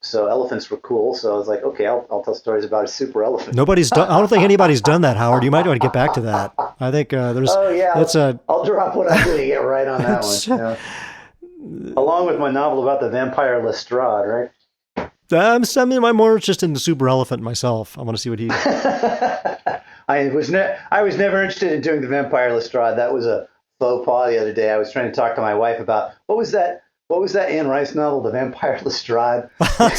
So elephants were cool. So I was like, okay, I'll tell stories about a super elephant. Nobody's done. I don't think anybody's done that, Howard. You might want to get back to that. I think there's. Oh yeah, That's a. I'll drop what I'm doing. Get right on that one. It's, Yeah. Along with my novel about the vampire Lestrade, right? I mean, I'm more interested in the super elephant myself. I want to see what he. I was never interested in doing the vampire Lestrade. That was a faux pas the other day. I was trying to talk to my wife about what was that Anne Rice novel, The Vampire Lestrade? Oh,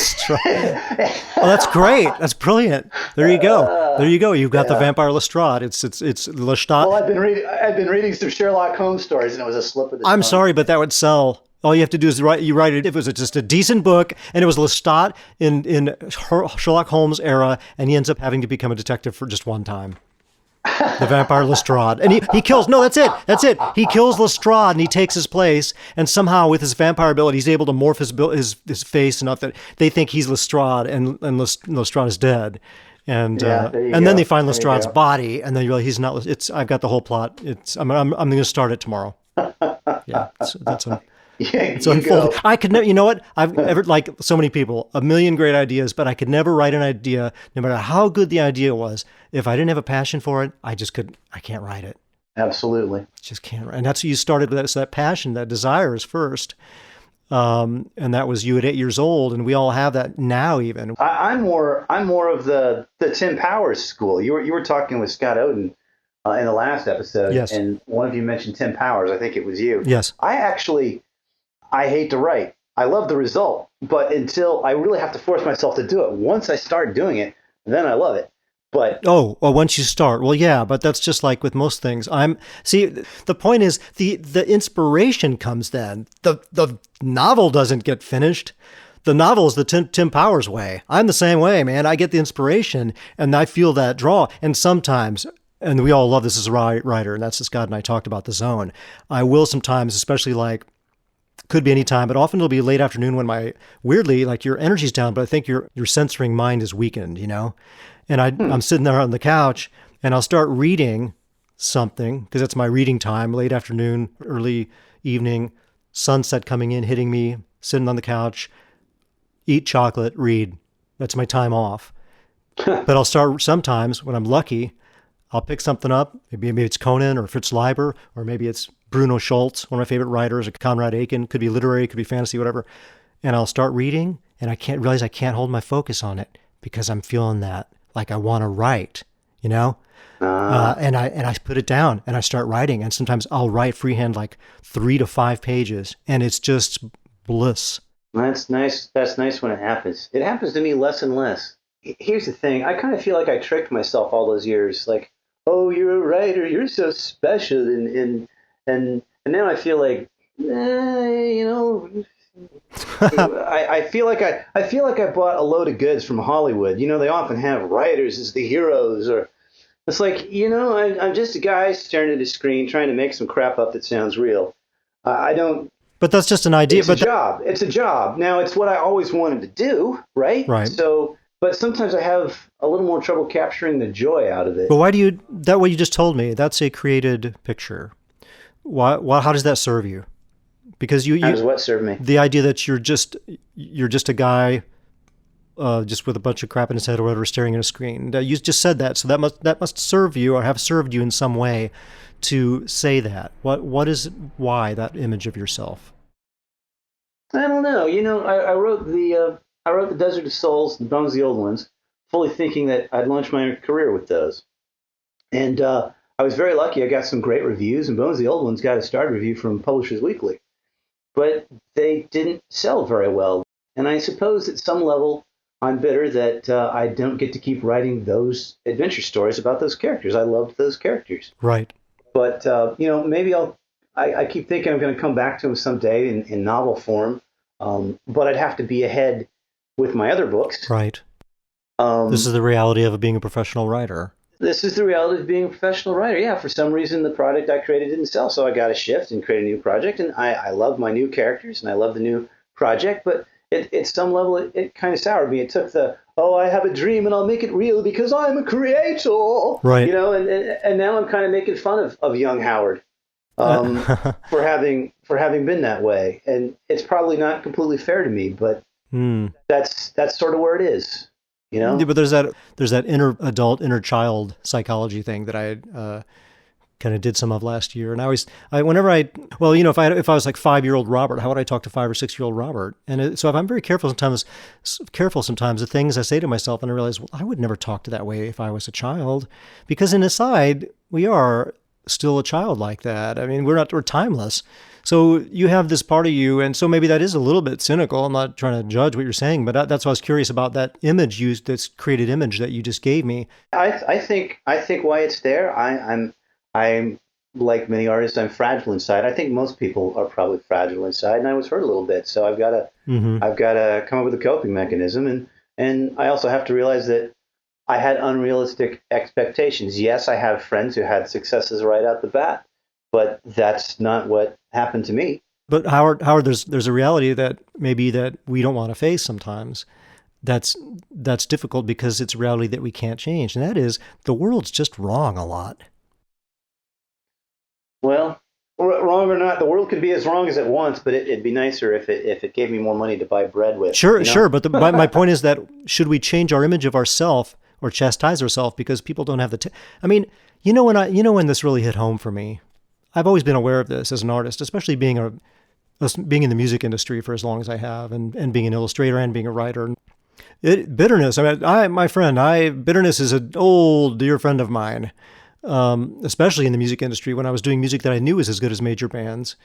that's great. That's brilliant. There you go. There you go. You've got the vampire Lestrade. It's Lestrade. Well, I've been reading some Sherlock Holmes stories, and it was a slip of the tongue. I'm sorry, but that would sell. All you have to do is write it. If it was just a decent book, and it was Lestat in Sherlock Holmes era, and he ends up having to become a detective for just one time. The vampire Lestrade, and he kills. No, that's it. He kills Lestrade, and he takes his place. And somehow, with his vampire ability, he's able to morph his face enough that they think he's Lestrade, and Lestrade is dead. And then they find Lestrade's body, and then you realize he's not. I've got the whole plot. I'm going to start it tomorrow. Yeah, that's a. Yeah, So I could never, you know what? I've ever, like so many people, a million great ideas, but I could never write an idea, no matter how good the idea was. If I didn't have a passion for it, I can't write it. Absolutely. Just can't write. And that's what you started with, that passion, that desire is first. And that was you at 8 years old. And we all have that now even. I'm more of the Tim Powers school. You were talking with Scott Oden in the last episode. Yes. And one of you mentioned Tim Powers. I think it was you. Yes. I hate to write. I love the result, but until I really have to force myself to do it. Once I start doing it, then I love it. But once you start, well, yeah, but that's just like with most things. The point is the inspiration comes then. The novel doesn't get finished. The novel is the Tim Powers way. I'm the same way, man. I get the inspiration and I feel that draw. And sometimes, and we all love this as a writer, and that's what Scott and I talked about, the zone. I will sometimes, especially like. Could be any time, but often it'll be late afternoon when weirdly, like your energy's down, but I think your censoring mind is weakened, you know? And I'm sitting there on the couch and I'll start reading something because it's my reading time, late afternoon, early evening, sunset coming in, hitting me, sitting on the couch, eat chocolate, read. That's my time off. But I'll start sometimes when I'm lucky, I'll pick something up. Maybe it's Conan or Fritz Leiber, or maybe it's Bruno Schultz, one of my favorite writers, or Conrad Aiken. Could be literary, could be fantasy, whatever. And I'll start reading, and I can't hold my focus on it because I'm feeling that, like I want to write, you know. And I put it down and I start writing, and sometimes I'll write freehand like 3 to 5 pages, and it's just bliss. that's nice. That's nice when it happens. It happens to me less and less. Here's the thing. I kind of feel like I tricked myself all those years. Like, oh, you're a writer. You're so special, and now I feel like, you know, I feel like I bought a load of goods from Hollywood. You know, they often have writers as the heroes, or it's like, you know, I'm just a guy staring at a screen trying to make some crap up that sounds real. I don't. But that's just an idea. It's a job. It's a job. Now, it's what I always wanted to do, right? Right. So, but sometimes I have a little more trouble capturing the joy out of it. But why do you, that what you just told me, that's a created picture. Why, how does that serve you? Because How does what serve me? the idea that you're just a guy just with a bunch of crap in his head or whatever staring at a screen. You just said that, so that must serve you or have served you in some way to say that. Why that image of yourself? I don't know. You know, I wrote the Desert of Souls and Bones of the Old Ones, fully thinking that I'd launch my career with those. And I was very lucky. I got some great reviews, and Bones of the Old Ones got a starred review from Publishers Weekly. But they didn't sell very well. And I suppose at some level, I'm bitter that I don't get to keep writing those adventure stories about those characters. I loved those characters. Right. But, you know, maybe I keep thinking I'm going to come back to them someday in novel form. But I'd have to be ahead with my other books. Right. This is the reality of being a professional writer. This is the reality of being a professional writer. Yeah, for some reason, the product I created didn't sell. So I got to shift and create a new project. And I love my new characters and I love the new project. But at some level, it kind of soured me. It took oh, I have a dream and I'll make it real because I'm a creator. Right. And now I'm kind of making fun of young Howard for having been that way. And it's probably not completely fair to me, but that's sort of where it is. Yeah, but there's that inner adult, inner child psychology thing that I kind of did some of last year, and if I was like 5-year-old Robert, how would I talk to 5 or 6-year-old Robert? And so if I'm very careful sometimes, the things I say to myself, and I realize, well, I would never talk to that way if I was a child, because inside we are still a child like that. I mean, we're timeless. So you have this part of you, and so maybe that is a little bit cynical. I'm not trying to judge what you're saying, but that's why I was curious about that image that's created image that you just gave me. I think why it's there. I'm like many artists. I'm fragile inside. I think most people are probably fragile inside, and I was hurt a little bit. So I've got to come up with a coping mechanism, and I also have to realize that I had unrealistic expectations. Yes, I have friends who had successes right out the bat, but that's not what happened to me. But Howard, there's a reality that we don't want to face sometimes. That's difficult because it's a reality that we can't change, and that is the world's just wrong a lot. Well, wrong or not, the world could be as wrong as it wants, but it'd be nicer if it gave me more money to buy bread with. Sure, sure. But my point is that should we change our image of ourselves or chastise ourselves because people don't have I mean, when this really hit home for me. I've always been aware of this as an artist, especially being in the music industry for as long as I have, and being an illustrator and being a writer. Bitterness. Bitterness is an old dear friend of mine, especially in the music industry when I was doing music that I knew was as good as major bands.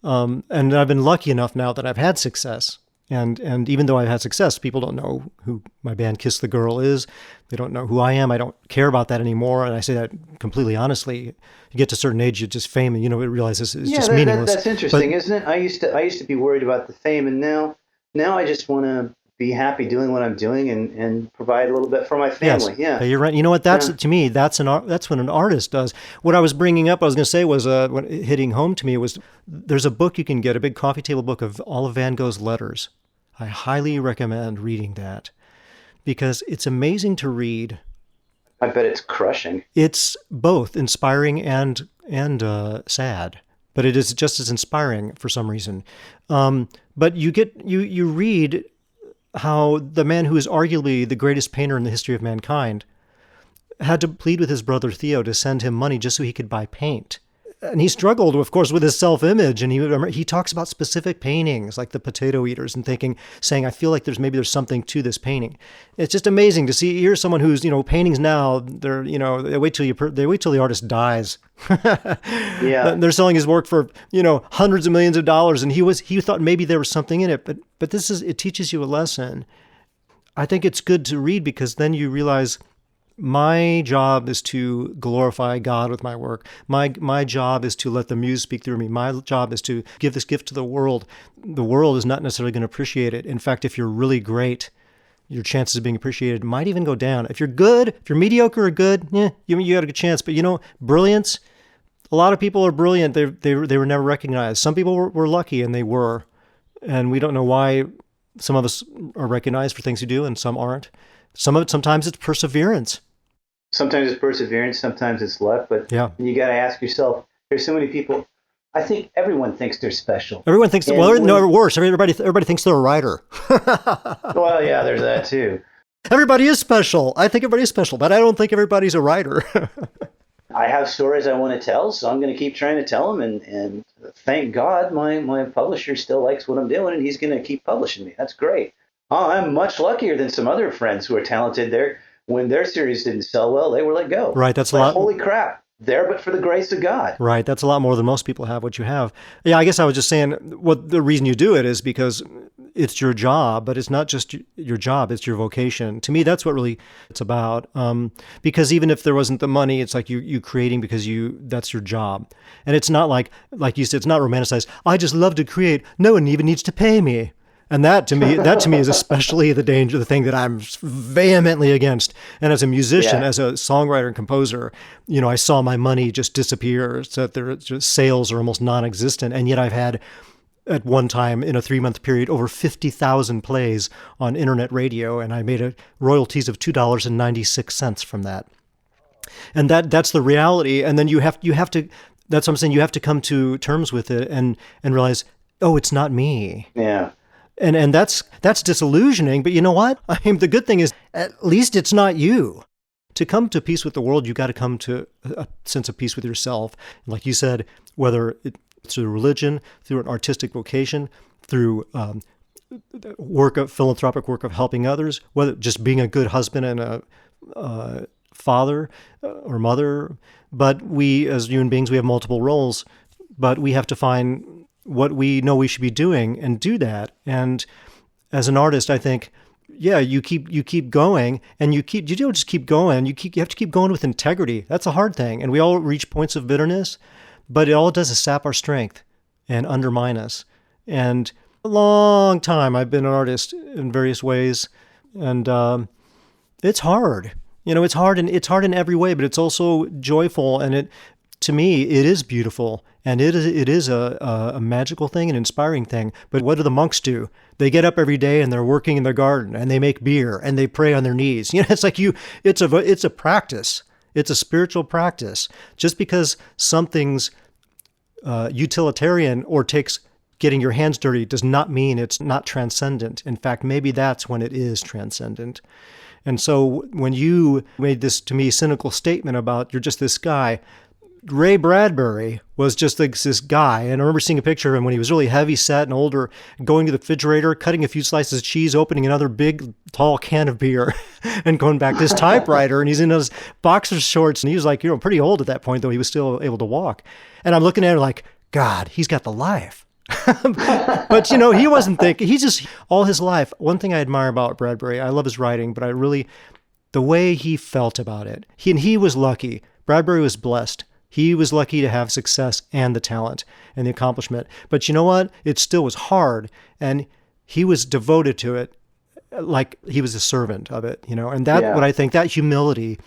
And I've been lucky enough now that I've had success. And even though I've had success, people don't know who my band Kiss the Girl is. They don't know who I am. I don't care about that anymore. And I say that completely honestly. You get to a certain age, you just fame, and you realize this is just meaningless. That's interesting, isn't it? I used to be worried about the fame, and now I just want to be happy doing what I'm doing and provide a little bit for my family. Yes. Yeah, you're right. You know what? To me, that's what an artist does. What I was bringing up, I was going to say was what hitting home to me was there's a book you can get, a big coffee table book of all of Van Gogh's letters. I highly recommend reading that because it's amazing to read. I bet it's crushing. It's both inspiring and sad, but it is just as inspiring for some reason. But you read how the man who is arguably the greatest painter in the history of mankind had to plead with his brother Theo to send him money just so he could buy paint. And he struggled, of course, with his self-image, and he talks about specific paintings like the Potato Eaters and saying, I feel like there's something to this painting. It's just amazing to see. Here's someone who's, paintings now, they wait till the artist dies. Yeah. They're selling his work for, hundreds of millions of dollars, and he thought maybe there was something in it, but it teaches you a lesson. I think it's good to read because then you realize my job is to glorify God with my work. My job is to let the muse speak through me. My job is to give this gift to the world. The world is not necessarily going to appreciate it. In fact, if you're really great, your chances of being appreciated might even go down. If you're good, if you're mediocre or good, you got a good chance. But brilliance, a lot of people are brilliant. They were never recognized. Some people were lucky, and they were. And we don't know why some of us are recognized for things we do and some aren't. Sometimes it's perseverance. Sometimes it's perseverance, sometimes it's luck, but you got to ask yourself, there's so many people, I think everyone thinks they're special. Everyone thinks, worse, everybody thinks they're a writer. Well, yeah, there's that too. Everybody is special. I think everybody is special, but I don't think everybody's a writer. I have stories I want to tell, so I'm going to keep trying to tell them, and thank God my publisher still likes what I'm doing, and he's going to keep publishing me. That's great. Oh, I'm much luckier than some other friends who are talented. When their series didn't sell well, they were let go. Right, that's a lot. Holy crap, there but for the grace of God. Right, that's a lot more than most people have what you have. Yeah, I guess I was just saying the reason you do it is because it's your job, but it's not just your job, it's your vocation. To me, that's what really it's about. Because even if there wasn't the money, it's like you creating because that's your job. And it's not like you said, it's not romanticized. I just love to create. No one even needs to pay me. And that to me is especially the thing that I'm vehemently against. And as a musician, as a songwriter and composer, I saw my money just disappear, so that sales are almost non-existent. And yet I've had, at one time in a 3-month period, over 50,000 plays on internet radio, and I made royalties of $2.96 from that. And that's the reality. And then you have to. That's what I'm saying. You have to come to terms with it and realize, oh, it's not me. Yeah. And that's disillusioning. But you know what? The good thing is, at least it's not you. To come to peace with the world, you got to come to a sense of peace with yourself. Like you said, whether it's through religion, through an artistic vocation, through philanthropic work of helping others, whether just being a good husband and a father or mother. But we, as human beings, we have multiple roles, but we have to find what we know we should be doing and do that. And as an artist, I think, you keep going, and you don't just keep going. You have to keep going with integrity. That's a hard thing. And we all reach points of bitterness, but all it does is sap our strength and undermine us. And a long time I've been an artist in various ways, and it's hard. It's hard in every way, but it's also joyful, and to me, it is beautiful, and it is a magical thing, an inspiring thing. But what do the monks do? They get up every day and they're working in their garden, and they make beer, and they pray on their knees. It's like it's a practice. It's a spiritual practice. Just because something's utilitarian or takes getting your hands dirty does not mean it's not transcendent. In fact, maybe that's when it is transcendent. And so when you made this, to me, cynical statement about you're just this guy, Ray Bradbury was just this guy. And I remember seeing a picture of him when he was really heavy set and older, going to the refrigerator, cutting a few slices of cheese, opening another big, tall can of beer, and going back to his typewriter. And he's in those boxer shorts. And he was like, pretty old at that point, though he was still able to walk. And I'm looking at him like, God, he's got the life. But, he wasn't thinking. He just, all his life, one thing I admire about Bradbury, I love his writing, but the way he felt about it. He was lucky. Bradbury was blessed. He was lucky to have success and the talent and the accomplishment. But you know what? It still was hard. And he was devoted to it like he was a servant of it, And what I think, that humility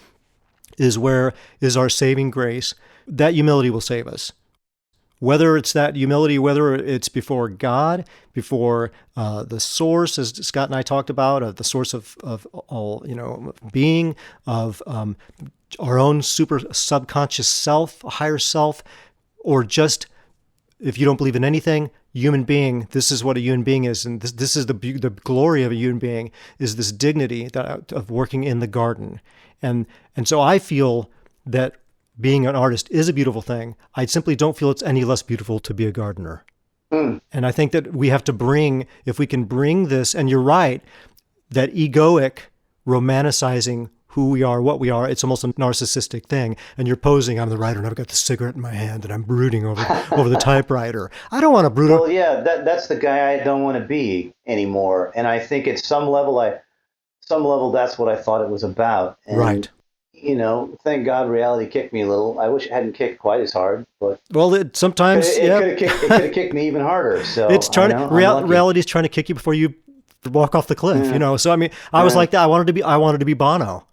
is our saving grace. That humility will save us. Whether it's that humility, whether it's before God, before the source, as Scott and I talked about, the source of all, being, of our own super subconscious self, higher self, or just, if you don't believe in anything, human being. This is what a human being is, and this is the glory of a human being, is this dignity of working in the garden, and so I feel that being an artist is a beautiful thing. I simply don't feel it's any less beautiful to be a gardener. And I think that we have to if we can bring this, and you're right, that egoic romanticizing who we are, what we are, it's almost a narcissistic thing. And you're posing, I'm the writer, and I've got the cigarette in my hand, and I'm brooding over the typewriter. I don't want to brood. Well, yeah, that's the guy I don't want to be anymore. And I think at some level, that's what I thought it was about. And, right. Thank God reality kicked me a little. I wish it hadn't kicked quite as hard, but sometimes it could have kicked me even harder. So it's reality's trying to kick you before you walk off the cliff. So I was like that. I wanted to be Bono.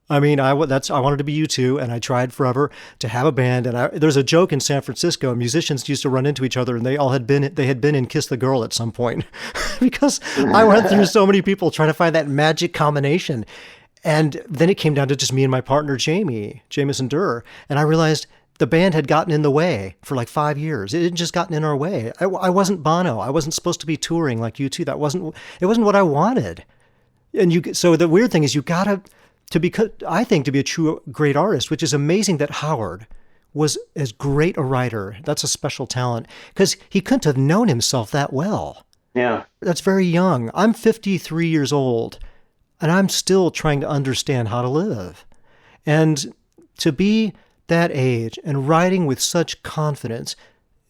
I wanted to be U2, and I tried forever to have a band. And there's a joke in San Francisco. Musicians used to run into each other, and they had been in Kiss the Girl at some point, because I went through so many people trying to find that magic combination. And then it came down to just me and my partner, Jamison Durr. And I realized the band had gotten in the way for like 5 years. It had just gotten in our way. I wasn't Bono. I wasn't supposed to be touring like U2. It wasn't what I wanted. And so the weird thing is, you gotta, to be a true great artist, which is amazing that Howard was as great a writer. That's a special talent, because he couldn't have known himself that well. Yeah. That's very young. I'm 53 years old. And I'm still trying to understand how to live. And to be that age and writing with such confidence,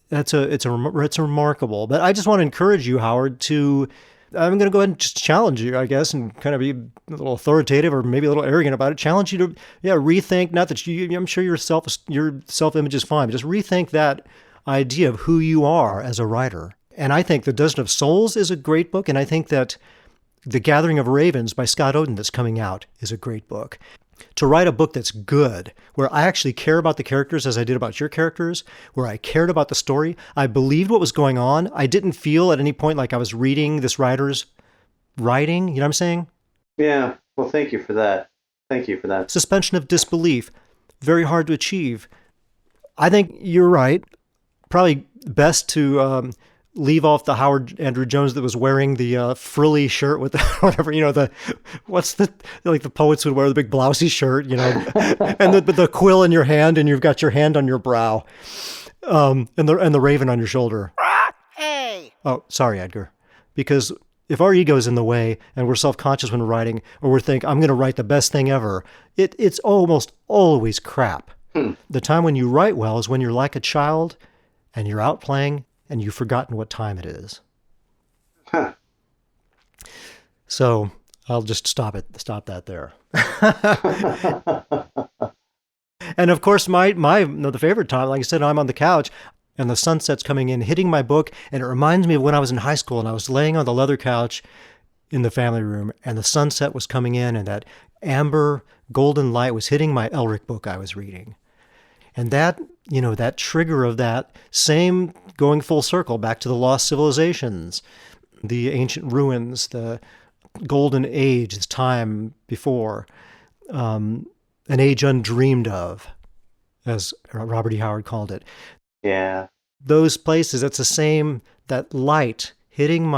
it's remarkable. But I just want to encourage you, Howard, I'm going to go ahead and just challenge you, I guess, and kind of be a little authoritative or maybe a little arrogant about it. Challenge you to, rethink, not that I'm sure your self-image is fine, but just rethink that idea of who you are as a writer. And I think The Dozen of Souls is a great book, and I think that The Gathering of Ravens by Scott Oden that's coming out is a great book. To write a book that's good, where I actually care about the characters as I did about your characters, where I cared about the story, I believed what was going on, I didn't feel at any point like I was reading this writer's writing, you know what I'm saying? Yeah. Well, thank you for that. Thank you for that. Suspension of disbelief, very hard to achieve. I think you're right. Probably best to leave off the Howard Andrew Jones that was wearing the frilly shirt with the, whatever, what's the, like the poets would wear the big blousey shirt, and the quill in your hand and you've got your hand on your brow, and the raven on your shoulder. Hey! Oh, sorry, Edgar. Because if our ego is in the way and we're self-conscious when writing, or we think, I'm going to write the best thing ever, it's almost always crap. The time when you write well is when you're like a child and you're out playing and you've forgotten what time it is. Huh. So I'll just stop that there. And of course, the favorite time, like I said, I'm on the couch and the sunset's coming in, hitting my book, and it reminds me of when I was in high school and I was laying on the leather couch in the family room and the sunset was coming in and that amber golden light was hitting my Elric book I was reading. And that, that trigger of that same going full circle back to the lost civilizations, the ancient ruins, the golden age, this time before, an age undreamed of, as Robert E. Howard called it. Yeah. Those places, it's the same, that light hitting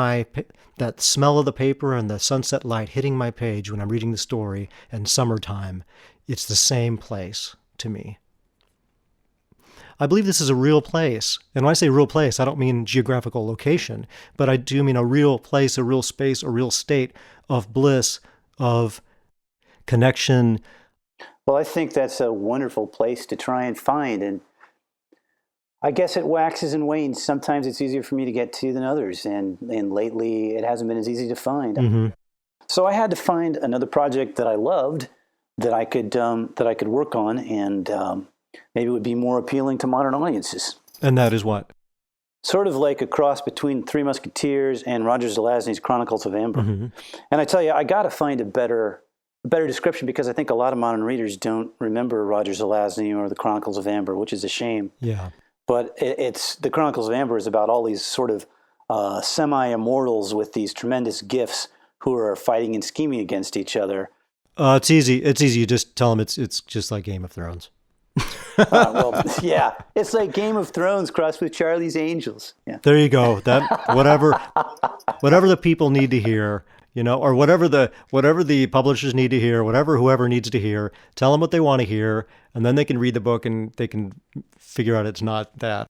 that smell of the paper and the sunset light hitting my page when I'm reading the story and summertime, it's the same place to me. I believe this is a real place. And when I say real place, I don't mean geographical location, but I do mean a real place, a real space, a real state of bliss, of connection. Well, I think that's a wonderful place to try and find. And I guess it waxes and wanes. Sometimes it's easier for me to get to than others. And lately it hasn't been as easy to find. Mm-hmm. So I had to find another project that I loved that I could work on, and maybe it would be more appealing to modern audiences. And that is what? Sort of like a cross between Three Musketeers and Roger Zelazny's Chronicles of Amber. Mm-hmm. And I tell you, I got to find a better description, because I think a lot of modern readers don't remember Roger Zelazny or the Chronicles of Amber, which is a shame. Yeah. But it's the Chronicles of Amber is about all these sort of semi-immortals with these tremendous gifts who are fighting and scheming against each other. It's easy. You just tell them it's just like Game of Thrones. Well, yeah, it's like Game of Thrones crossed with Charlie's Angels. Yeah. There you go. That whatever the people need to hear, or whatever the publishers need to hear, whoever needs to hear, tell them what they want to hear, and then they can read the book and they can figure out it's not that.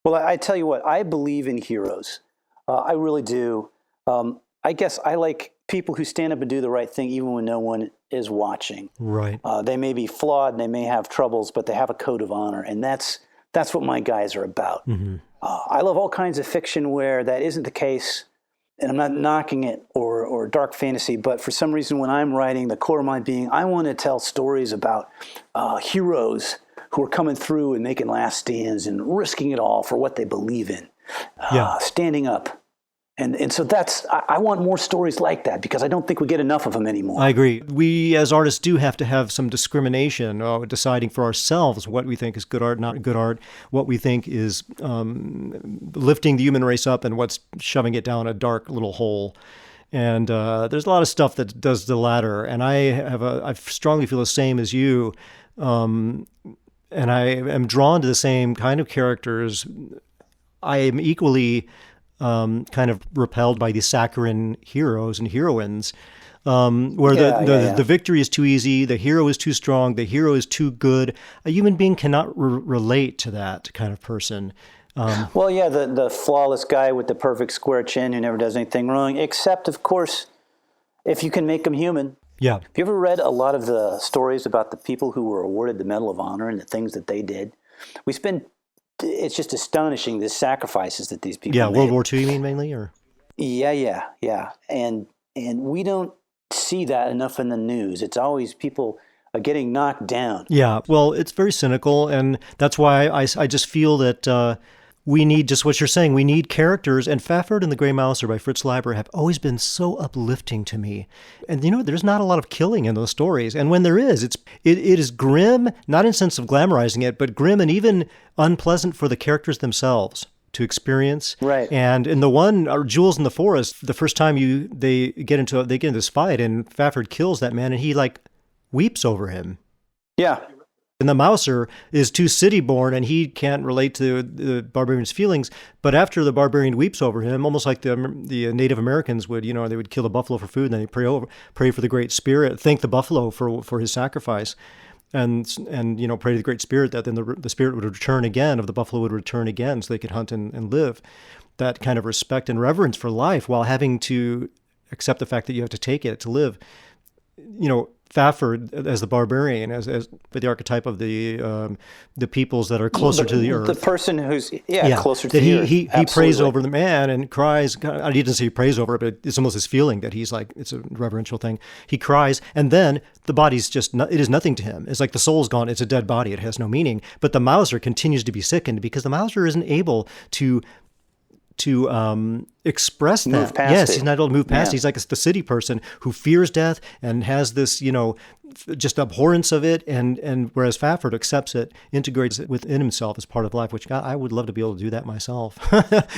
Well, I tell you what, I believe in heroes. I really do. I guess I like people who stand up and do the right thing even when no one is watching. Right. They may be flawed and they may have troubles, but they have a code of honor, and that's what my guys are about. Mm-hmm. I love all kinds of fiction where that isn't the case, and I'm not knocking it or dark fantasy, but for some reason when I'm writing, the core of my being, I want to tell stories about heroes who are coming through and making last stands and risking it all for what they believe in, standing up. And so I want more stories like that, because I don't think we get enough of them anymore. I agree. We as artists do have to have some discrimination, deciding for ourselves what we think is good art, not good art, what we think is lifting the human race up and what's shoving it down a dark little hole. And there's a lot of stuff that does the latter. And I strongly feel the same as you. And I am drawn to the same kind of characters. I am equally kind of repelled by the saccharine heroes and heroines, where the victory is too easy, the hero is too strong, the hero is too good. A human being cannot relate to that kind of person. Well, yeah, the flawless guy with the perfect square chin who never does anything wrong, except, of course, if you can make him human. Yeah. Have you ever read a lot of the stories about the people who were awarded the Medal of Honor and the things that they did? It's just astonishing, the sacrifices that these people made. World War II, you mean, mainly? Or? Yeah. And we don't see that enough in the news. It's always people are getting knocked down. Yeah, well, it's very cynical, and that's why I just feel that we need just what you're saying. We need characters, and Fafhrd and the Grey Mouser by Fritz Leiber have always been so uplifting to me. And there's not a lot of killing in those stories, and when there is, it is grim, not in the sense of glamorizing it, but grim and even unpleasant for the characters themselves to experience. Right. And in the one, Jewels in the Forest, the first time they get into this fight, and Fafhrd kills that man, and he like weeps over him. Yeah. And the Mouser is too city-born, and he can't relate to the barbarian's feelings. But after the barbarian weeps over him, almost like the Native Americans would, they would kill the buffalo for food, and then they pray for the Great Spirit, thank the buffalo for his sacrifice, and pray to the Great Spirit that then the spirit would return again, of the buffalo would return again, so they could hunt and live. That kind of respect and reverence for life, while having to accept the fact that you have to take it to live. Fafhrd as the barbarian, as the archetype of the peoples that are closer to the earth. The person who's closer to that the earth. He prays over the man and cries. He doesn't say he prays over it, but it's almost his feeling that he's like, it's a reverential thing. He cries, and then the body's just, it is nothing to him. It's like the soul's gone. It's a dead body. It has no meaning. But the Mouser continues to be sickened because the Mouser isn't able to express that. Move past yes, it. he's not able to move past it. Yeah. He's like the city person who fears death and has this, just abhorrence of it. And whereas Fafhrd accepts it, integrates it within himself as part of life, which, God, I would love to be able to do that myself.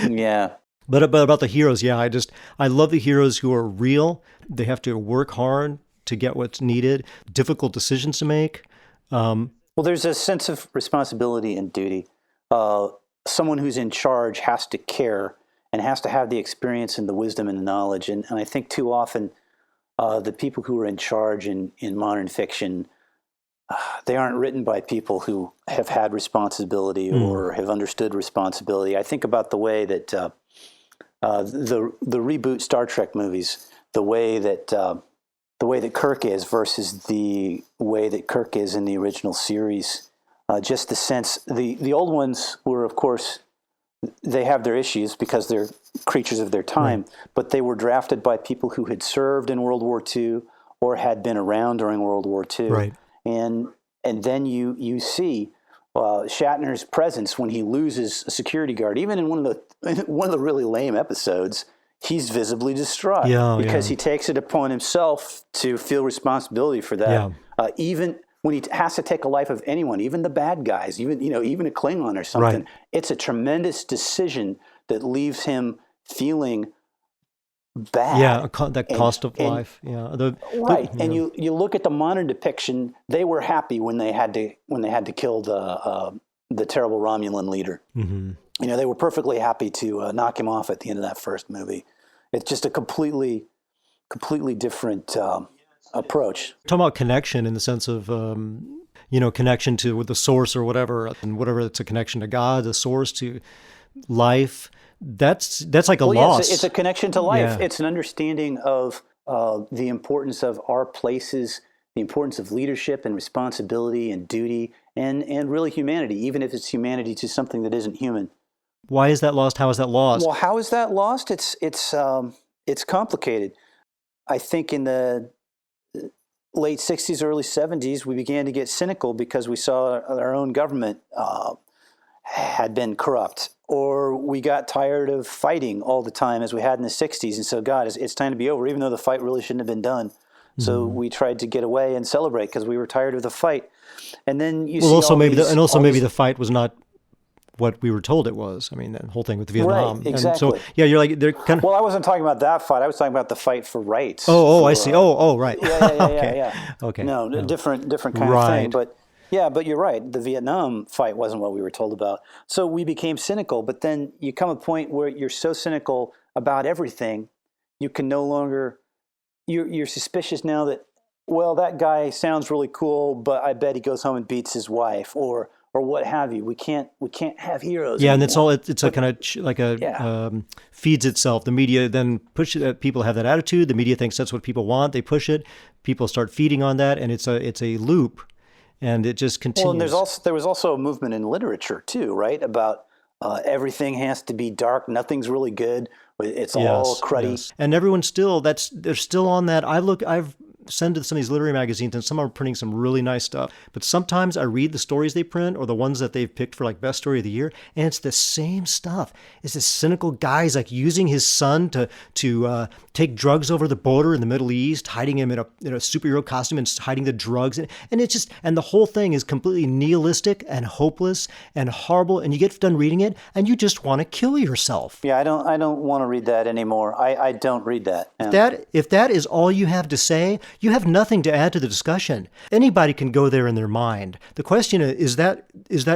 Yeah. But about the heroes, I love the heroes who are real. They have to work hard to get what's needed, difficult decisions to make. Well, there's a sense of responsibility and duty. Someone who's in charge has to care and has to have the experience and the wisdom and the knowledge. And I think too often the people who are in charge in modern fiction, they aren't written by people who have had responsibility or have understood responsibility. I think about the way that the reboot Star Trek movies, the way that Kirk is versus the way that Kirk is in the original series. Just the sense, the old ones were, of course, they have their issues because they're creatures of their time, but they were drafted by people who had served in World War II or had been around during World War II. Right. And then you see Shatner's presence when he loses a security guard. Even in one of the really lame episodes, he's visibly distraught because he takes it upon himself to feel responsibility for that. Yeah. Even when he has to take a life of anyone, even the bad guys, even a Klingon or something, it's a tremendous decision that leaves him feeling bad. Yeah, that cost of life. Yeah, And you look at the modern depiction; they were happy when they had to kill the terrible Romulan leader. Mm-hmm. They were perfectly happy to knock him off at the end of that first movie. It's just a completely different approach. Talking about connection in the sense of, connection to with the source or whatever, and whatever it's a connection to God, the source, to life. That's like a loss. It's a connection to life. Yeah. It's an understanding of the importance of our places, the importance of leadership and responsibility and duty, and really humanity, even if it's humanity to something that isn't human. Why is that lost? How is that lost? Well, how is that lost? It's complicated. I think in the late 60s, early 70s, we began to get cynical because we saw our own government had been corrupt, or we got tired of fighting all the time as we had in the 60s. And so, God, it's time to be over, even though the fight really shouldn't have been done. So we tried to get away and celebrate because we were tired of the fight. And then maybe the fight was not what we were told it was. I mean, that whole thing with Vietnam. Right, exactly. And so, you're like, they're kind of... Well, I wasn't talking about that fight. I was talking about the fight for rights. I see. Right. Yeah. Okay. No, different kind of thing. But you're right. The Vietnam fight wasn't what we were told about. So we became cynical. But then you come a point where you're so cynical about everything, you can no longer... You're suspicious now that, well, that guy sounds really cool, but I bet he goes home and beats his wife, or what have you. We can't have heroes. Yeah, anymore. and it's all it's a kind of feeds itself. The media then pushes it. People have that attitude. The media thinks that's what people want. They push it. People start feeding on that, and it's a loop, and it just continues. Well, and there was also a movement in literature too, right? About everything has to be dark. Nothing's really good. It's all cruddy. Yes. And everyone's still they're still on that. send to some of these literary magazines, and some are printing some really nice stuff. But sometimes I read the stories they print or the ones that they've picked for like best story of the year, and it's the same stuff. It's this cynical guy is like using his son to take drugs over the border in the Middle East, hiding him in a superhero costume and hiding the drugs, and it's just, and the whole thing is completely nihilistic and hopeless and horrible. And you get done reading it, and you just want to kill yourself. Yeah, I don't want to read that anymore. I don't read that. If that is all you have to say, you have nothing to add to the discussion. Anybody can go there in their mind. The question is that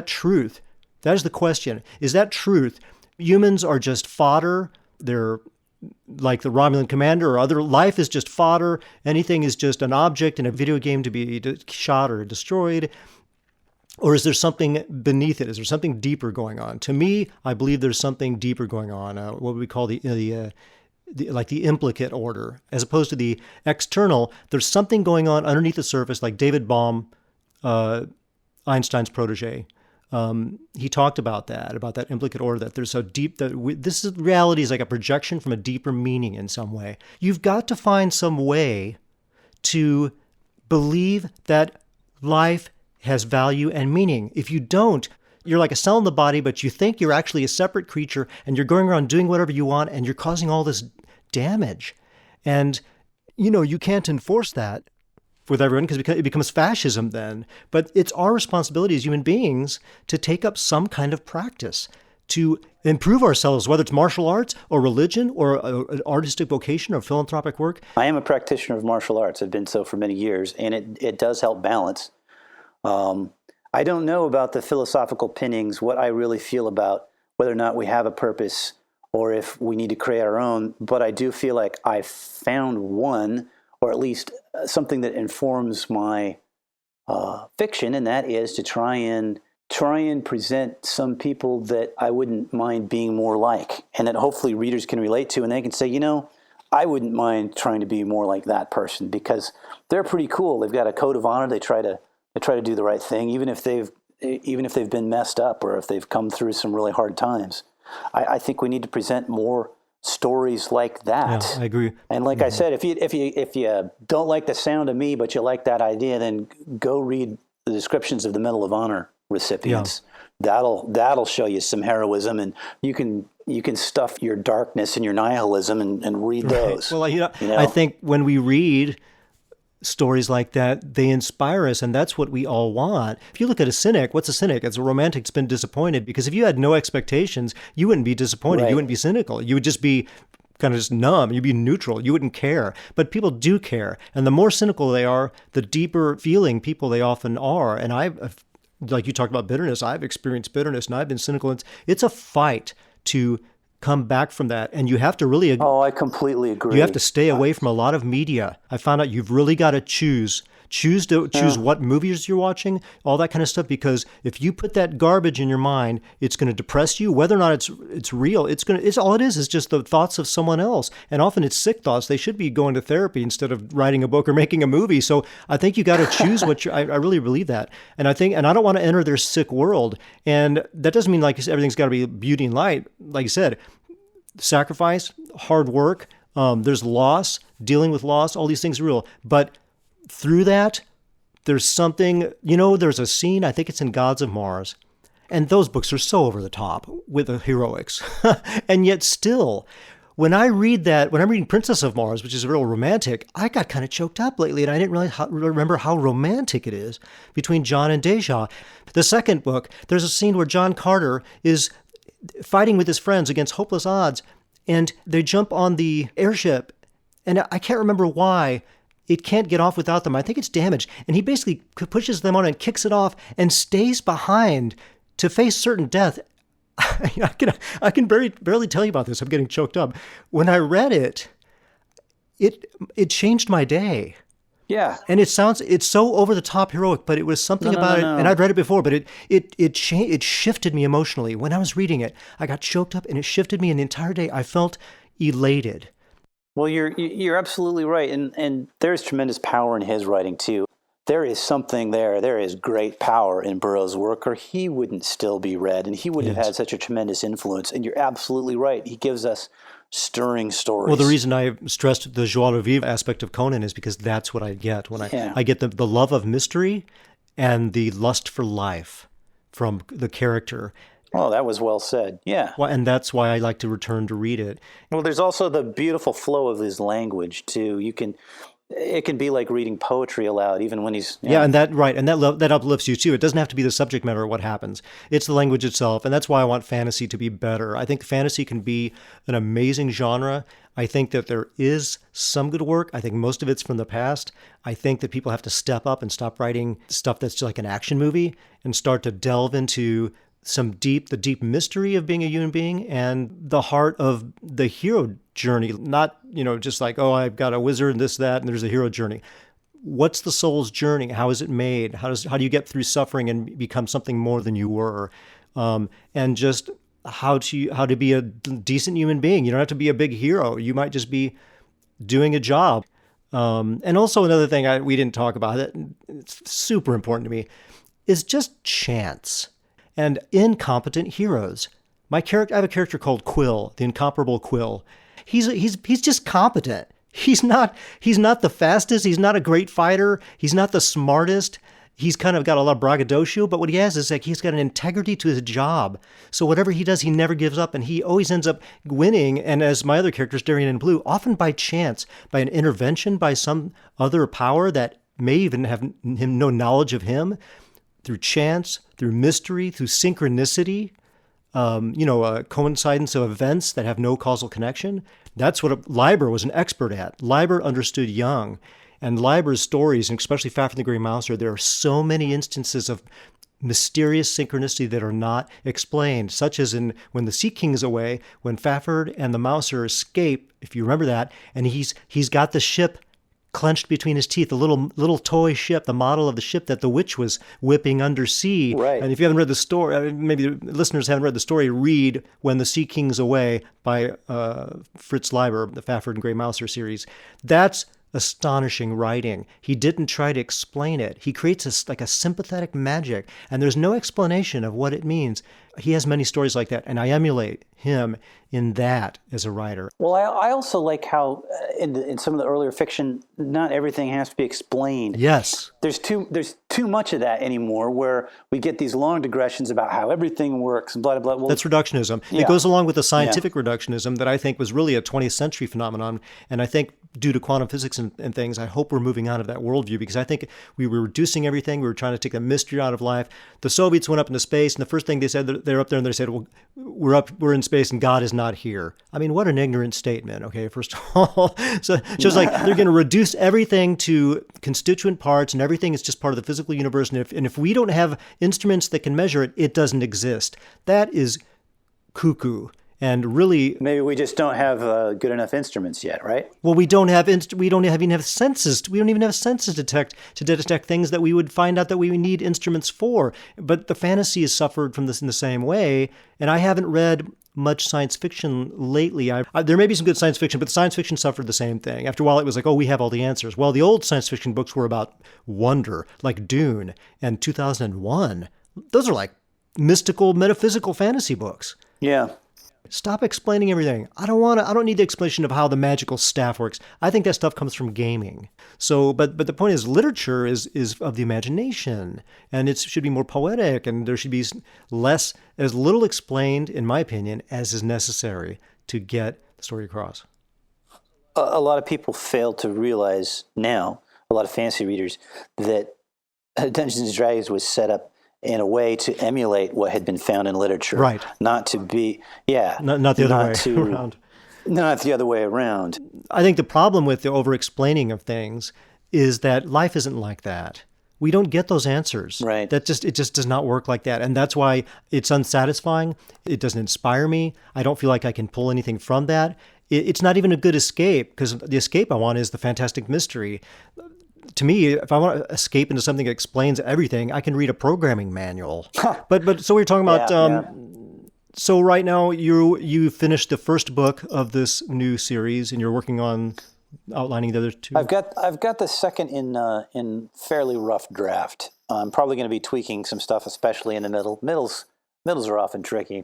truth? That is the question. Is that truth? Humans are just fodder. They're like the Romulan commander or other. Life is just fodder. Anything is just an object in a video game to be shot or destroyed. Or is there something beneath it? Is there something deeper going on? To me, I believe there's something deeper going on. What we call the implicate order, as opposed to the external. There's something going on underneath the surface, like David Bohm, Einstein's protege. He talked about that implicate order, that there's so deep that reality is like a projection from a deeper meaning in some way. You've got to find some way to believe that life has value and meaning. If you don't, you're like a cell in the body, but you think you're actually a separate creature, and you're going around doing whatever you want, and you're causing all this damage. And, you can't enforce that with everyone because it becomes fascism then. But it's our responsibility as human beings to take up some kind of practice to improve ourselves, whether it's martial arts or religion or an artistic vocation or philanthropic work. I am a practitioner of martial arts. I've been so for many years, and it does help balance. I don't know about the philosophical pinnings, what I really feel about whether or not we have a purpose or if we need to create our own, but I do feel like I found one, or at least something that informs my fiction, and that is to try and present some people that I wouldn't mind being more like, and that hopefully readers can relate to, and they can say, I wouldn't mind trying to be more like that person because they're pretty cool. They've got a code of honor. They try to do the right thing, even if they've been messed up or if they've come through some really hard times. I think we need to present more stories like that. Yeah, I agree. And like I said, if you don't like the sound of me, but you like that idea, then go read the descriptions of the Medal of Honor recipients. Yeah. That'll show you some heroism, and you can stuff your darkness and your nihilism and read those. Right. Well, I think when we read stories like that, they inspire us, and that's what we all want. If you look at a cynic, what's a cynic? It's a romantic that's been disappointed, because if you had no expectations, you wouldn't be disappointed. Right. You wouldn't be cynical. You would just be kind of just numb. You'd be neutral. You wouldn't care. But people do care. And the more cynical they are, the deeper feeling people they often are. And like you talked about bitterness, I've experienced bitterness, and I've been cynical. It's a fight to come back from that, and you have to really. Oh, I completely agree. You have to stay away from a lot of media. I found out you've really got to choose what movies you're watching, all that kind of stuff. Because if you put that garbage in your mind, it's going to depress you. Whether or not it's real, it's all it is just the thoughts of someone else, and often it's sick thoughts. They should be going to therapy instead of writing a book or making a movie. So I think you got to choose what I really believe that, and I don't want to enter their sick world. And that doesn't mean like everything's got to be beauty and light. Like you said, sacrifice, hard work. There's loss, dealing with loss. All these things are real, but through that, there's something, there's a scene, I think it's in Gods of Mars, and those books are so over the top with the heroics. And yet still, when I'm reading Princess of Mars, which is real romantic, I got kind of choked up lately, and I didn't really remember how romantic it is between John and Deja. The second book, there's a scene where John Carter is fighting with his friends against hopeless odds, and they jump on the airship, and I can't remember why. It can't get off without them. I think it's damaged. And he basically pushes them on and kicks it off and stays behind to face certain death. I can barely tell you about this. I'm getting choked up. When I read it, it changed my day. Yeah. And it's so over the top heroic, but it was something about it. And I'd read it before, but it shifted me emotionally. When I was reading it, I got choked up, and it shifted me, and the entire day I felt elated. Well, you're absolutely right, and there's tremendous power in his writing too. There is something there. There is great power in Burroughs' work, or he wouldn't still be read, and he wouldn't have had such a tremendous influence. And you're absolutely right. He gives us stirring stories. Well, the reason I stressed the joie de vivre aspect of Conan is because that's what I get when I get the love of mystery and the lust for life from the character. Oh, that was well said. Yeah. Well, and that's why I like to return to read it. Well, there's also the beautiful flow of his language too. It can be like reading poetry aloud, even when he's and that uplifts you too. It doesn't have to be the subject matter of what happens. It's the language itself, and that's why I want fantasy to be better. I think fantasy can be an amazing genre. I think that there is some good work. I think most of it's from the past. I think that people have to step up and stop writing stuff that's just like an action movie and start to delve into the deep mystery of being a human being and the heart of the hero journey. Not, just like, oh, I've got a wizard and this, that, and there's a hero journey. What's the soul's journey? How is it made? How do you get through suffering and become something more than you were? And just how to be a decent human being. You don't have to be a big hero. You might just be doing a job. And also another thing we didn't talk about, it's super important to me, is just chance and incompetent heroes. I have a character called Quill, the incomparable Quill. He's just competent. He's not the fastest. He's not a great fighter. He's not the smartest. He's kind of got a lot of braggadocio, but what he has is like he's got an integrity to his job. So whatever he does, he never gives up, and he always ends up winning. And as my other characters, Darian and Blue, often by chance, by an intervention by some other power that may even have no knowledge of him, through chance, through mystery, through synchronicity, coincidence of events that have no causal connection. That's what Leiber was an expert at. Leiber understood Jung. And Leiber's stories, and especially Fafhrd and the Grey Mouser, there are so many instances of mysterious synchronicity that are not explained, such as in When the Sea King is Away, when Fafhrd and the Mouser escape, if you remember that, and he's got the ship clenched between his teeth, the little toy ship, the model of the ship that the witch was whipping undersea. Right. And if you haven't read the story, maybe the listeners haven't read the story, read When the Sea King's Away by Fritz Leiber, the Fafhrd and Grey Mouser series. That's astonishing writing. He didn't try to explain it. He creates a sympathetic magic, and there's no explanation of what it means. He has many stories like that, and I emulate him in that as a writer. Well, I also like how in some of the earlier fiction, not everything has to be explained. Yes. There's too much of that anymore, where we get these long digressions about how everything works and blah, blah, blah. Well, that's reductionism. Yeah. It goes along with the scientific reductionism that I think was really a 20th century phenomenon. And I think due to quantum physics and things, I hope we're moving out of that worldview, because I think we were reducing everything. We were trying to take the mystery out of life. The Soviets went up into space, and the first thing they said, they're up there and they said, well, we're in space and God is not here. I mean, what an ignorant statement, okay, first of all. So just like they're going to reduce everything to constituent parts, and everything is just part of the physical universe. And if we don't have instruments that can measure it, it doesn't exist. That is cuckoo. And really, maybe we just don't have good enough instruments yet, right? Well, we don't even have senses. We don't even have senses to detect things that we would find out that we need instruments for. But the fantasy has suffered from this in the same way. And I haven't read much science fiction lately. There may be some good science fiction, but the science fiction suffered the same thing. After a while, it was like, oh, we have all the answers. Well, the old science fiction books were about wonder, like Dune and 2001. Those are like mystical, metaphysical fantasy books. Yeah. Stop explaining everything. I don't need the explanation of how the magical staff works. I think that stuff comes from gaming. So, but the point is, literature is of the imagination, and it should be more poetic, and there should be as little explained, in my opinion, as is necessary to get the story across. A lot of people fail to realize now, a lot of fantasy readers, that Dungeons and Dragons was set up in a way to emulate what had been found in literature. Right. Not to be, Not the other way around. Not the other way around. I think the problem with the over-explaining of things is that life isn't like that. We don't get those answers. Right. It just does not work like that. And that's why it's unsatisfying. It doesn't inspire me. I don't feel like I can pull anything from that. It's not even a good escape, because the escape I want is the fantastic mystery. To me, if I want to escape into something that explains everything, I can read a programming manual. But so we were talking about. So right now you finished the first book of this new series, and you're working on outlining the other two. I've got the second in fairly rough draft. I'm probably going to be tweaking some stuff, especially in the middle. Middles are often tricky,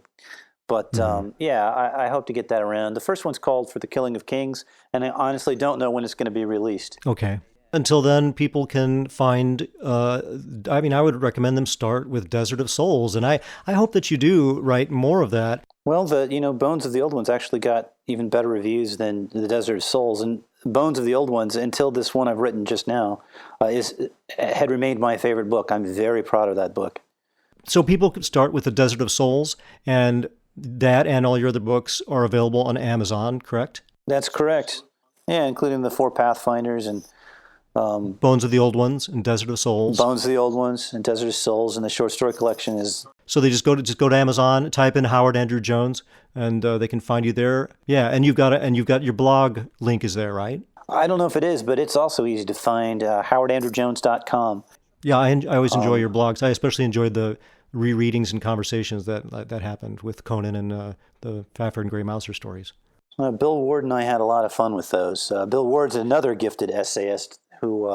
But yeah, I hope to get that around. The first one's called For the Killing of Kings, and I honestly don't know when it's going to be released. Okay. Until then, people can find, I mean, I would recommend them start with Desert of Souls. And I hope that you do write more of that. Well, Bones of the Old Ones actually got even better reviews than The Desert of Souls. And Bones of the Old Ones, until this one I've written just now, had remained my favorite book. I'm very proud of that book. So people could start with The Desert of Souls, and that and all your other books are available on Amazon, correct? That's correct. Yeah, including the 4 Pathfinders and Bones of the Old Ones and Desert of Souls. Bones of the Old Ones and Desert of Souls, and the short story collection is. So they just go to Amazon, type in Howard Andrew Jones, and they can find you there. Yeah, and you've got your blog link is there, right? I don't know if it is, but it's also easy to find. HowardAndrewJones.com. Yeah, I always enjoy your blogs. I especially enjoyed the rereadings and conversations that happened with Conan and the Fafhrd and Grey Mouser stories. Bill Ward and I had a lot of fun with those. Bill Ward's another gifted essayist who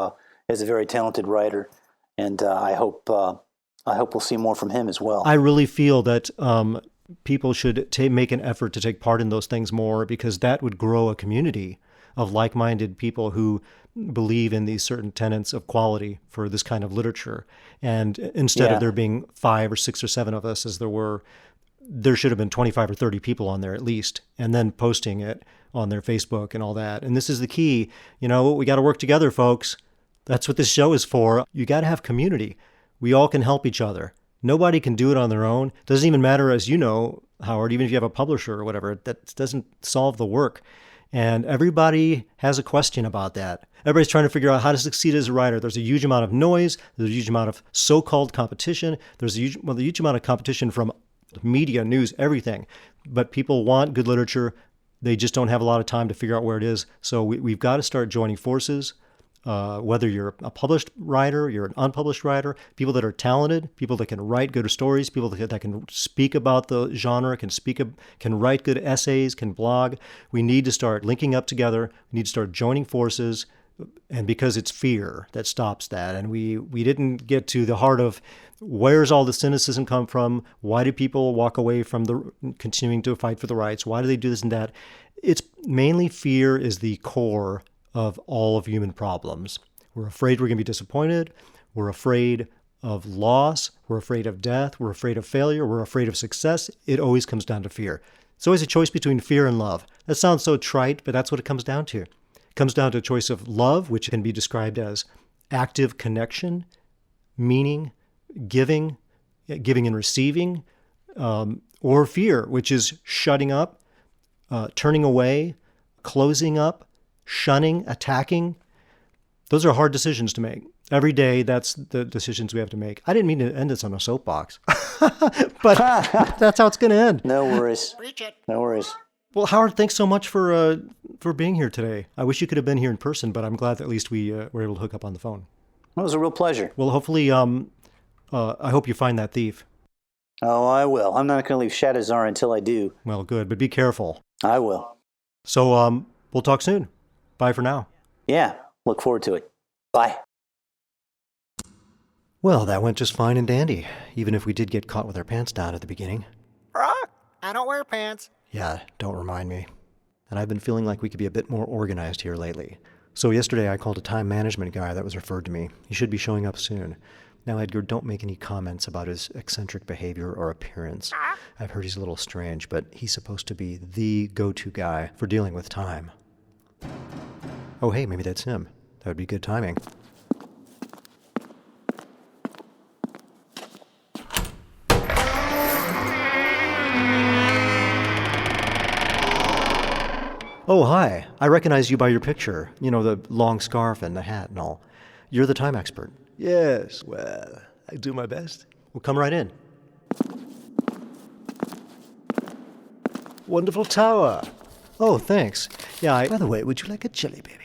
is a very talented writer, and I hope we'll see more from him as well. I really feel that people should make an effort to take part in those things more, because that would grow a community of like-minded people who believe in these certain tenets of quality for this kind of literature. And instead of there being 5 or 6 or 7 of us, as there should have been 25 or 30 people on there at least, and then posting it on their Facebook and all that. And this is the key. We got to work together, folks. That's what this show is for. You got to have community. We all can help each other. Nobody can do it on their own. Doesn't even matter, as you know, Howard, even if you have a publisher or whatever, that doesn't solve the work. And everybody has a question about that. Everybody's trying to figure out how to succeed as a writer. There's a huge amount of noise. There's a huge amount of so-called competition. There's a huge amount of competition from media, news, everything. But people want good literature. They just don't have a lot of time to figure out where it is. So we've got to start joining forces. Whether you're a published writer, you're an unpublished writer, people that are talented, people that can write good stories, people that can speak about the genre, can write good essays, can blog. We need to start linking up together. We need to start joining forces, and because it's fear that stops that. And we didn't get to the heart of where's all the cynicism come from? Why do people walk away from continuing to fight for the rights? Why do they do this and that? It's mainly fear is the core of all of human problems. We're afraid we're going to be disappointed. We're afraid of loss. We're afraid of death. We're afraid of failure. We're afraid of success. It always comes down to fear. It's always a choice between fear and love. That sounds so trite, but that's what it comes down to. It comes down to a choice of love, which can be described as active connection, meaning, giving and receiving, or fear, which is shutting up, turning away, closing up, shunning, attacking. Those are hard decisions to make. Every day, that's the decisions we have to make. I didn't mean to end this on a soapbox, but that's how it's going to end. No worries. Preach it. No worries. Well, Howard, thanks so much for being here today. I wish you could have been here in person, but I'm glad that at least we were able to hook up on the phone. It was a real pleasure. Well, hopefully, I hope you find that thief. Oh, I will. I'm not going to leave Shadowzar until I do. Well, good, but be careful. I will. So, we'll talk soon. Bye for now. Yeah, look forward to it. Bye. Well, that went just fine and dandy, even if we did get caught with our pants down at the beginning. Rock. I don't wear pants. Yeah, don't remind me. And I've been feeling like we could be a bit more organized here lately. So yesterday I called a time management guy that was referred to me. He should be showing up soon. Now, Edgar, don't make any comments about his eccentric behavior or appearance. I've heard he's a little strange, but he's supposed to be the go-to guy for dealing with time. Oh, hey, maybe that's him. That would be good timing. Oh, hi. I recognize you by your picture. You know, the long scarf and the hat and all. You're the time expert. Yes, well, I do my best. Well, come right in. Wonderful tower. Oh, thanks. Yeah, by the way, would you like a jelly baby?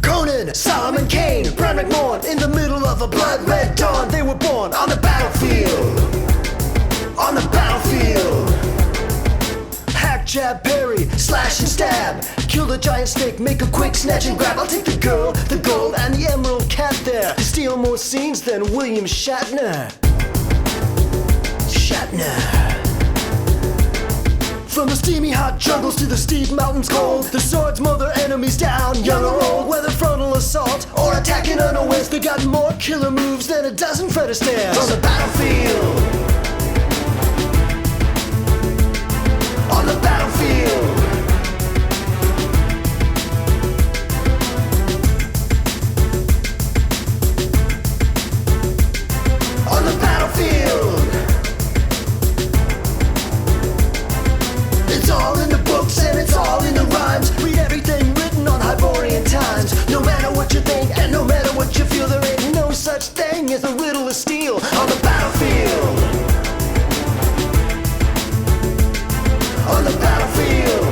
Conan, Solomon Kane, Bran McMorn, in the middle of a blood-red dawn. They were born on the battlefield. On the battlefield. Hack, jab, parry, slash and stab. Kill the giant snake, make a quick snatch and grab. I'll take the girl, the gold, and the emerald cat there. Steal more scenes than William Shatner. Shatner. From the steamy hot jungles to the steep mountains cold, the swords mow their enemies down, young or old. Whether frontal assault or attacking unawares, they got more killer moves than a dozen Fred Astaires. On the battlefield, on the battlefield, on the battlefield. It's all in the books and it's all in the rhymes. Read everything written on Hyborian times. No matter what you think and no matter what you feel, there ain't no such thing as a riddle of steel on the battlefield. On the battlefield.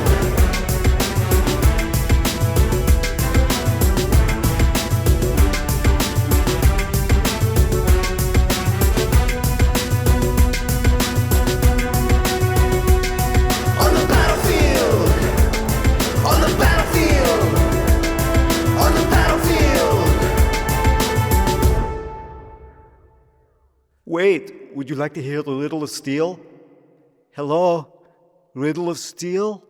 On the battlefield. On the battlefield. On the battlefield. Wait, would you like to hear the riddle of steel? Hello? Riddle of steel?